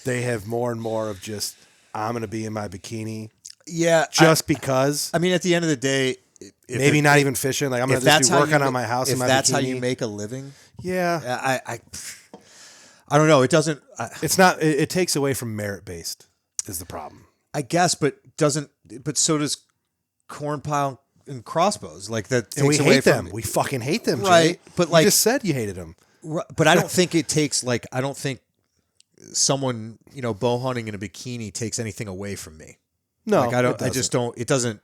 they have more and more of just, I'm going to be in my bikini. Yeah. Because. I mean, at the end of the day, maybe not even fishing. Like I'm going to just be working on my house in my bikini. If that's how you make a living. Yeah. I don't know. It doesn't. It's not. It takes away from merit based. Is the problem? I guess, but doesn't. But so does corn pile and crossbows. Like that. Takes And we away hate from, them. We fucking hate them, right? Jay. But like, you just said you hated them. But I don't think it takes like. I don't think someone bow hunting in a bikini takes anything away from me. No, like, I don't. I just don't. It doesn't.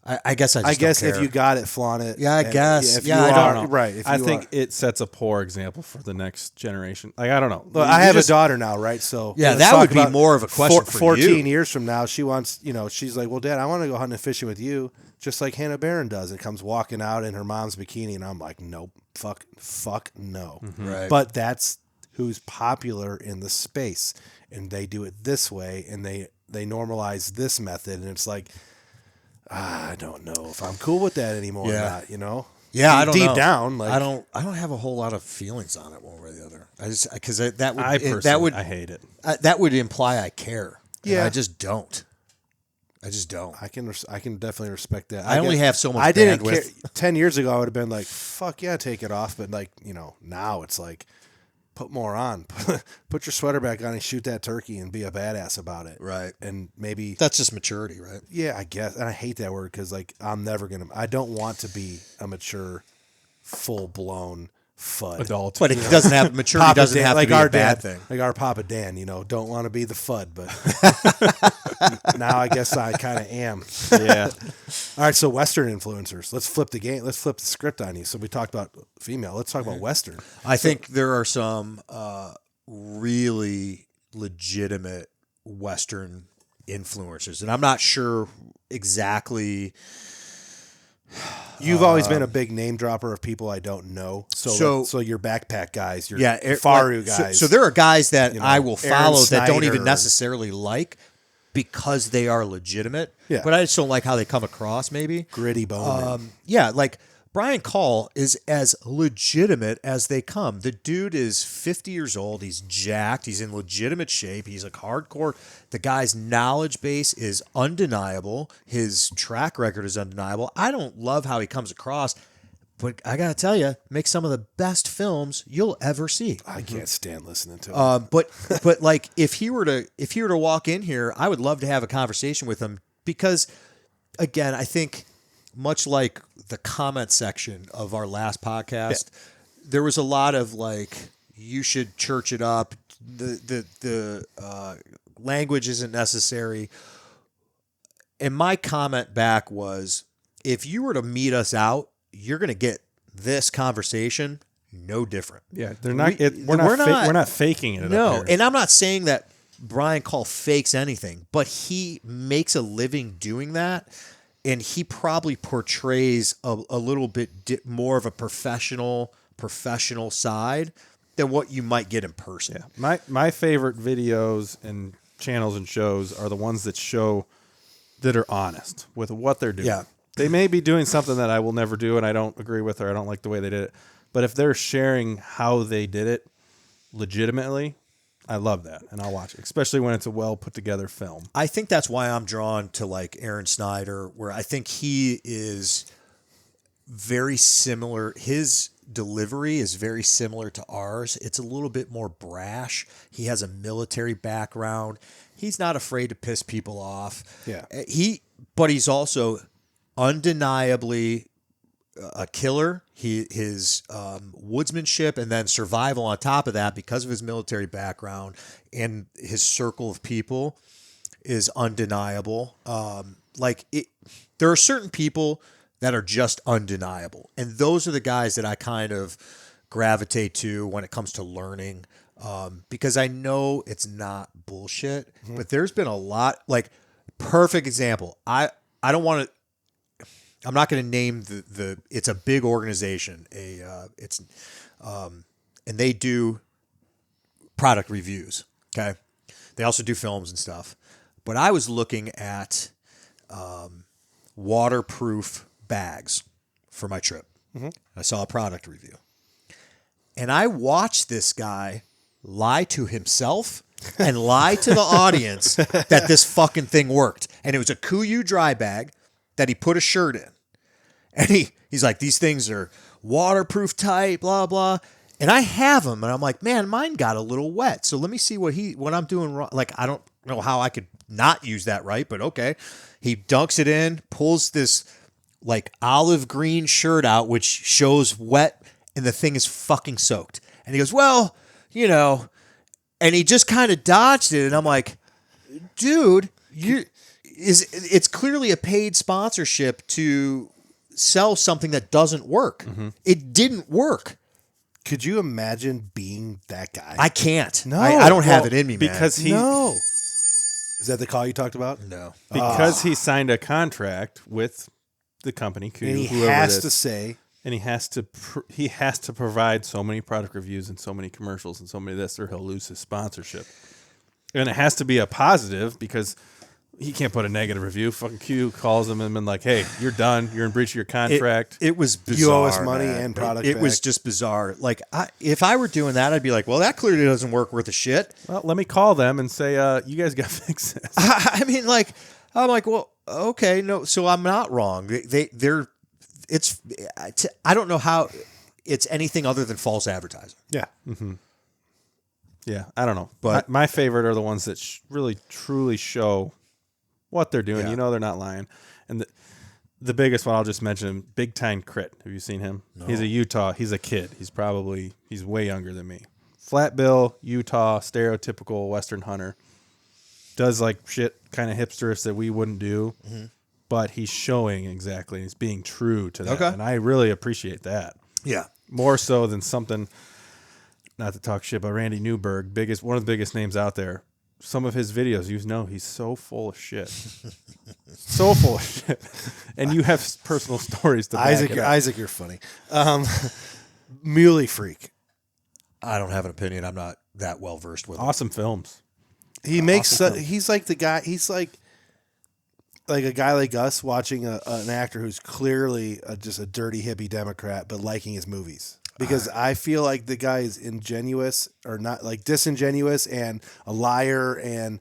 I guess I guess if you got it, flaunt it. Yeah, I guess. If Yeah, you I are, don't know. right. If I you think are. it sets a poor example for the next generation. Like, I don't know. Well, I have a daughter now, right? So yeah, let's that talk would be about more of a question for 14 you. years from now, she wants, she's like, well, Dad, I want to go hunting and fishing with you, just like Hannah Barron does. And comes walking out in her mom's bikini, and I'm like, nope, fuck, no. Right. But that's who's popular in the space, and they do it this way, and they normalize this method, and it's like, I don't know if I'm cool with that anymore. Yeah. Or not, Yeah, I don't know. Deep down, like I don't have a whole lot of feelings on it one way or the other. I just because that would I personally, that I hate it. that would imply I care. And Yeah. I just don't. I can definitely respect that. I only have so much I didn't bandwidth. care. 10 years ago, I would have been like, fuck yeah, take it off. But like, now it's like, put more on. Put your sweater back on and shoot that turkey and be a badass about it. Right. And maybe That's just maturity, right? yeah, I guess. And I hate that word because like I don't want to be a mature, full blown FUD. Adult. But it doesn't have maturity. Papa Doesn't Dan, have like to be our a bad dad, thing. like our Papa Dan, don't want to be the FUD, but now I guess I kind of am. Yeah. All right, so Western influencers. Let's flip the game. Let's flip the script on you. So we talked about female. Let's talk about Western. I think there are some really legitimate Western influencers, and I'm not sure exactly. You've always been a big name dropper of people I don't know. So your backpack guys, your Faru guys. So there are guys that I will Aaron follow that don't Snyder. even necessarily like because they are legitimate. Yeah. But I just don't like how they come across. Maybe Gritty Bowman. yeah, like, Brian Call is as legitimate as they come. The dude is 50 years old. He's jacked. He's in legitimate shape. He's like hardcore. The guy's knowledge base is undeniable. His track record is undeniable. I don't love how he comes across, but I got to tell you, makes some of the best films you'll ever see. I can't stand listening to him. But like if he were to walk in here, I would love to have a conversation with him because, again, I think much like the comment section of our last podcast, there was a lot of like, you should church it up. The language isn't necessary. And my comment back was, if you were to meet us out, you're going to get this conversation no different. Yeah, they're not. We're not faking it. No, up here. and I'm not saying that Brian Call fakes anything, but he makes a living doing that. And he probably portrays a little bit more of a professional side than what you might get in person. Yeah. My favorite videos and channels and shows are the ones that are honest with what they're doing. Yeah. They may be doing something that I will never do and I don't agree with or I don't like the way they did it. But if they're sharing how they did it legitimately, I love that, and I'll watch it, especially when it's a well put together film. I think that's why I'm drawn to like Aaron Snyder, where I think he is very similar. His delivery is very similar to ours. It's a little bit more brash. He has a military background. He's not afraid to piss people off. Yeah. But he's also undeniably a killer. His woodsmanship and then survival on top of that, because of his military background and his circle of people, is undeniable. There are certain people that are just undeniable, and those are the guys that I kind of gravitate to when it comes to learning, because I know it's not bullshit. Mm-hmm. But there's been a lot, like, perfect example. I don't want to. I'm not going to name the. It's a big organization. And they do product reviews. Okay, they also do films and stuff. But I was looking at waterproof bags for my trip. Mm-hmm. I saw a product review, and I watched this guy lie to himself and lie to the audience that this fucking thing worked, and it was a Kuyu dry bag that he put a shirt in. And he's like, these things are waterproof type, blah, blah. And I have them. And I'm like, man, mine got a little wet. So let me see what I'm doing wrong. Like, I don't know how I could not use that right, but okay. He dunks it in, pulls this like olive green shirt out, which shows wet, and the thing is fucking soaked. And he goes, well, you know, and he just kind of dodged it. And I'm like, dude, it's clearly a paid sponsorship to sell something that doesn't work. Mm-hmm. It didn't work. Could you imagine being that guy? I can't. No. I don't have it in me, man. Because Is that the call you talked about? No. Because he signed a contract with the company, and he has to say, and he has to provide so many product reviews and so many commercials and so many of this, or he'll lose his sponsorship. And it has to be a positive, because he can't put a negative review. Fucking Q calls him and been like, hey, you're done. You're in breach of your contract. It was bizarre. You owe us money, man. And product It back. was just bizarre. Like, if I were doing that, I'd be like, well, that clearly doesn't work worth a shit. Well, let me call them and say, you guys got to fix this. I mean, like, I'm like, well, okay, no, so I'm not wrong. I don't know how it's anything other than false advertising. Yeah. Mm-hmm. Yeah, I don't know. But my favorite are the ones that really, truly show what they're doing. Yeah. You know they're not lying. And the biggest one I'll just mention, Big Time Crit. Have you seen him? No. He's a Utah. He's a kid. He's way younger than me. Flat bill, Utah, stereotypical Western hunter. Does like shit kind of hipsterish that we wouldn't do. Mm-hmm. But he's showing exactly. He's being true to that. Okay. And I really appreciate that. Yeah. More so than something, not to talk shit, but Randy Newberg, one of the biggest names out there. Some of his videos, he's so full of shit. So full of shit. And you have personal stories to back it up. Isaac, you're funny. Muley Freak. I don't have an opinion. I'm not that well versed with awesome films. He makes he's like the guy, he's like like a guy like us watching an actor who's clearly just a dirty hippie Democrat, but liking his movies. Because I feel like the guy is ingenuous or not, like disingenuous and a liar, and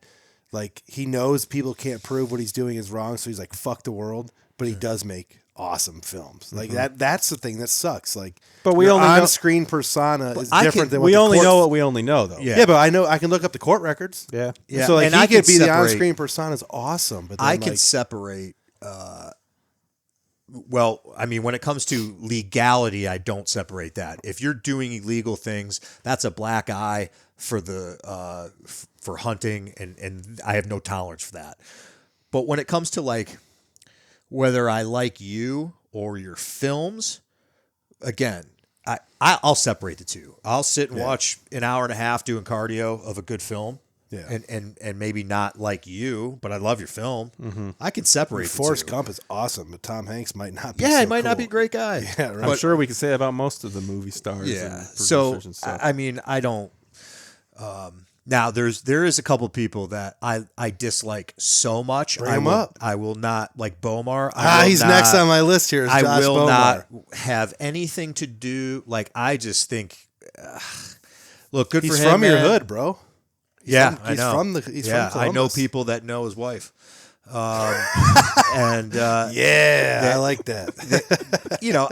like he knows people can't prove what he's doing is wrong, so he's like, fuck the world. But he does make awesome films. Like that's the thing that sucks. Like, But we your only know- on-screen persona is I different can- than what We the only court- know what we only know, though. Yeah. Yeah, but I can look up the court records. Yeah. Yeah, So like and he I could can be the separate- on-screen persona is awesome, but then, I can like, separate. Well, I mean, when it comes to legality, I don't separate that. If you're doing illegal things, that's a black eye for the for hunting, and I have no tolerance for that. But when it comes to like whether I like you or your films, again, I'll separate the two. I'll sit and watch an hour and a half doing cardio of a good film. Yeah. And maybe not like you, but I love your film. I can separate the Forrest two. Gump is awesome, but Tom Hanks might not be. Yeah, so he might not cool. be a great guy. Yeah, right. I'm sure we could say that about most of the movie stars. Yeah. And So producers and stuff. I mean, I don't. Now there is a couple people that I dislike so much. Bring 'em up. I will not like Bomar. I will He's not- next on my list here. Is I Josh will Bomar. not have anything to do. Like I just think. Look, good He's for him. from your man. hood, bro. Yeah, He's I know. from I know Columbus. people that know his wife. And Yeah, I like that. you know,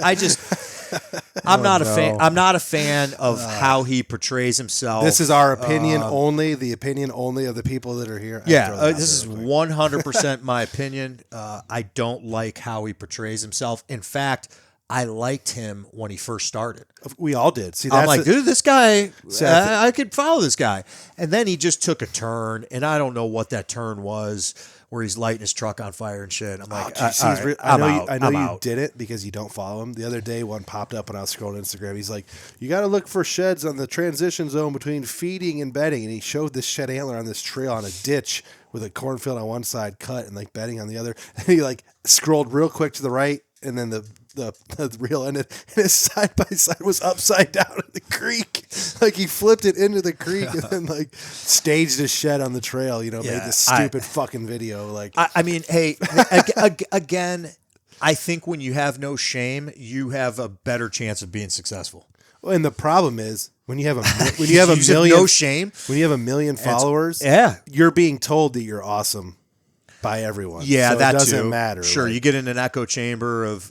I'm not a fan. I'm not a fan of how he portrays himself. This is our opinion only. The opinion only of the people that are here. I Yeah, throw that out this is there real quick. 100% my opinion. I don't like how he portrays himself. In fact, I liked him when he first started. We all did. See, I'm that's like, the- dude, this guy, Seth- I could follow this guy. And then he just took a turn, and I don't know what that turn was, where he's lighting his truck on fire and shit. I'm Oh, like, did you see all his right, re- I'm I know out. you, I know I'm you out. did it because you don't follow him. The other day, one popped up when I was scrolling Instagram. He's like, "You got to look for sheds on the transition zone between feeding and bedding." And he showed this shed antler on this trail on a ditch with a cornfield on one side cut and like bedding on the other. And he like scrolled real quick to the right, and then the reel ended, and his side by side was upside down in the creek. Like he flipped it into the creek and then like staged his shed on the trail. You know, made this stupid fucking video. Like I mean, hey, again, I think when you have no shame, you have a better chance of being successful. and the problem is when you have a when you have a have million no shame. when you have a million followers, Yeah. you're being told that you're awesome by everyone. Yeah, so that it doesn't too. matter. Sure, Like, you get in an echo chamber of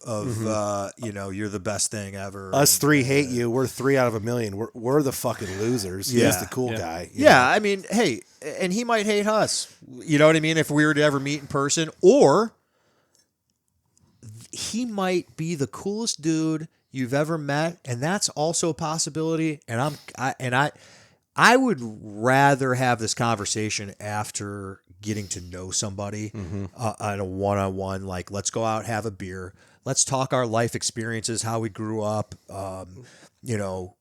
you know, you're the best thing ever. us three hate you. We're 3 out of a million. We're the fucking losers. Yeah. He's the cool guy. you Yeah, know? I mean, hey, and he might hate us. You know what I mean? If we were to ever meet in person, or he might be the coolest dude you've ever met, and that's also a possibility. And I would rather have this conversation after getting to know somebody on a one-on-one. Like, let's go out, have a beer. Let's talk our life experiences, how we grew up, you know,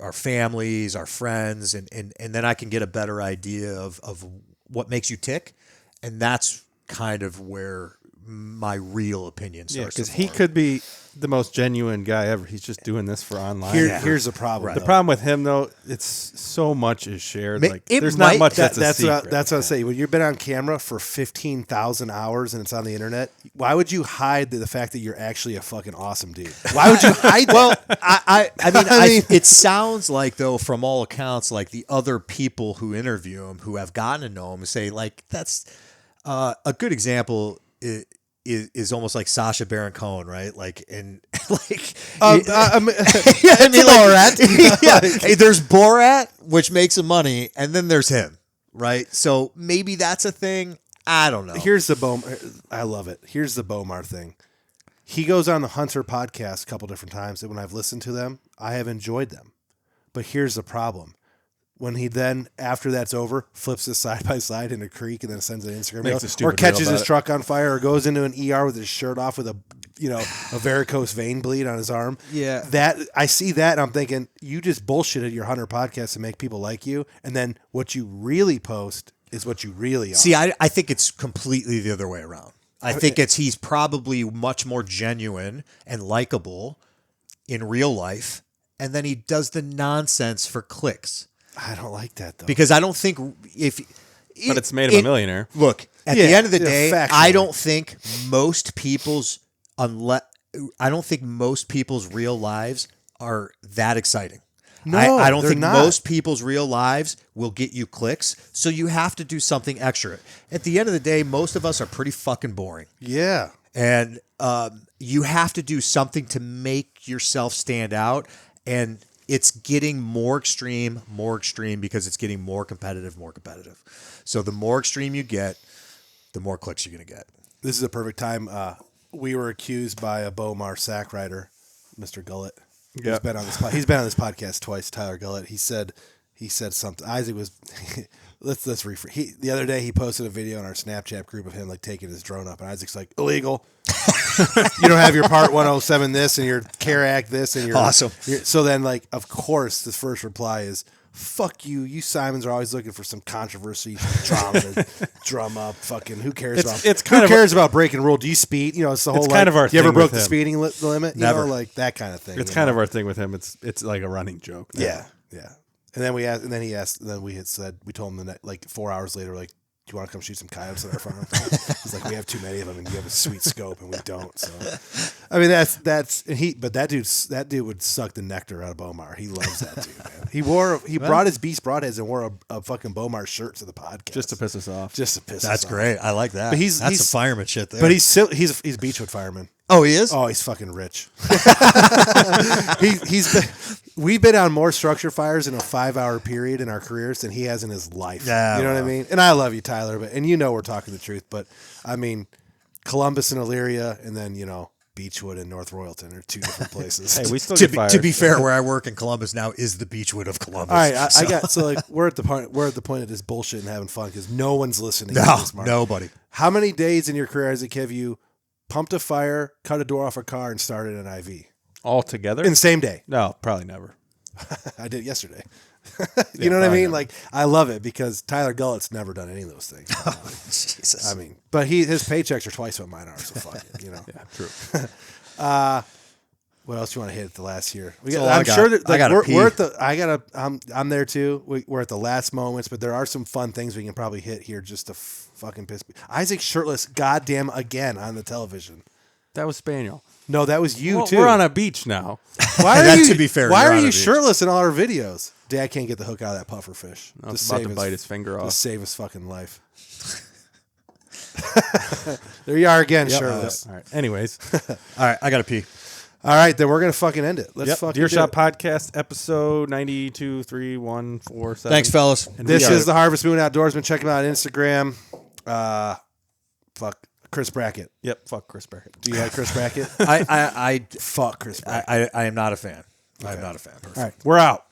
our families, our friends, and then I can get a better idea of what makes you tick. And that's kind of where my real opinion Yeah, starts. to because he form. could be the most genuine guy ever. He's just doing this for online. Here's the problem. The though. problem with him, though, it's so much is shared. Ma- Like, it there's might- not much That's that's a secret. what I say. When you've been on camera for 15,000 hours and it's on the internet, why would you hide the fact that you're actually a fucking awesome dude? Why would you hide that? Well, I mean, I mean- it sounds like, though, from all accounts, like the other people who interview him, who have gotten to know him, say like that's a good example. Is almost like Sacha Baron Cohen, right? Like, and like, I mean, I mean, like, yeah. Hey, there's Borat, which makes him money, and then there's him, right? So maybe that's a thing. I don't know. Here's the I love it. Here's the Bomar thing. He goes on the Hunter podcast a couple different times, and when I've listened to them, I have enjoyed them. But here's the problem. When he then, after that's over, flips his side by side in a creek and then sends an Instagram Makes video, a stupid or catches reel about his it. truck on fire, or goes into an ER with his shirt off with a varicose vein bleed on his arm. Yeah. That I see that and I'm thinking, you just bullshitted your Hunter podcast to make people like you, and then what you really post is what you really are. See, I think it's completely the other way around. I think he's probably much more genuine and likable in real life, and then he does the nonsense for clicks. I don't like that though. Because I don't think But it's made him a millionaire. Look, At the end of the Yeah, day, factually. I don't think most people's real lives are that exciting. No, I don't they're think not. most people's real lives will get you clicks. So you have to do something extra. At the end of the day, most of us are pretty fucking boring. Yeah. And you have to do something to make yourself stand out. And it's getting more extreme because it's getting more competitive. So the more extreme you get, the more clicks you're going to get. This is a perfect time. We were accused by a Bomar sack rider, Mr. Gullett. He's been on this podcast twice. Tyler Gullett. He said something. Isaac was. let's rephrase. The other day he posted a video in our Snapchat group of him like taking his drone up, and Isaac's like, illegal. You don't have your Part 107 this and your CARE Act this and your Awesome. So then, like, of course, this first reply is, "Fuck you! You Simons are always looking for some controversy, drama to drum up. Fucking who cares about breaking a rule? Do you speed? You know, it's the whole kind of our you ever thing broke with the him. speeding limit? You Never. know, like that kind of thing. It's you kind know? of our thing with him. It's like a running joke. Yeah. And then we asked, and then he asked, and then we had said, we told him like 4 hours later, like, do you want to come shoot some coyotes at our farm? He's like, we have too many of them, and you have a sweet scope, and we don't. So, I mean, but that dude would suck the nectar out of Bomar. He loves that dude, man. He brought his Beast Broadheads and wore a fucking Bomar shirt to the podcast Just to piss us off. That's great. I like that. But That's he's some fireman shit there. But he's a Beechwood fireman. Oh, he is? Oh, he's fucking rich. We've been on more structure fires in a 5-hour period in our careers than he has in his life. Yeah, you know what I mean? And I love you, Tyler, and you know we're talking the truth. But I mean, Columbus and Elyria, and then Beechwood and North Royalton are two different places. Hey, we still get fired. To be fair, where I work in Columbus now is the Beechwood of Columbus. All right, I got we're at the point of this bullshit and having fun because no one's listening. No, to this, Mark. nobody. How many days in your career, Isaac, have you pumped a fire, cut a door off a car, and started an IV All together? in the same day? No, probably never. I did yesterday. You know what I mean? Like, I love it because Tyler Gullett's never done any of those things. Jesus. I mean, but his paychecks are twice what mine are, so fuck it, Yeah, true. What else do you want to hit at the last year? I'm there too. We're at the last moments, but there are some fun things we can probably hit here just to fucking piss me. Isaac shirtless, goddamn again on the television. That was Spaniel. No, that was you too. We're on a beach now. Why are That, you? to be fair, why you're are on a you beach. shirtless in all our videos? Dad can't get the hook out of that puffer fish. I was about to bite his finger To off. save his fucking life. There you are again, Yep. shirtless. All right. Anyways, All right, I got to pee. All right, then we're gonna fucking end it. Let's fucking Deer do Shot it. Podcast, episode 923147. Thanks, fellas. And This we is are- the Harvest Moon Outdoorsman. Check him out on Instagram. Fuck Chris Brackett. Yep. Fuck Chris Brackett. Do you like Chris Brackett? I Fuck Chris Brackett. am not a fan. I am not a fan. All right, we're out.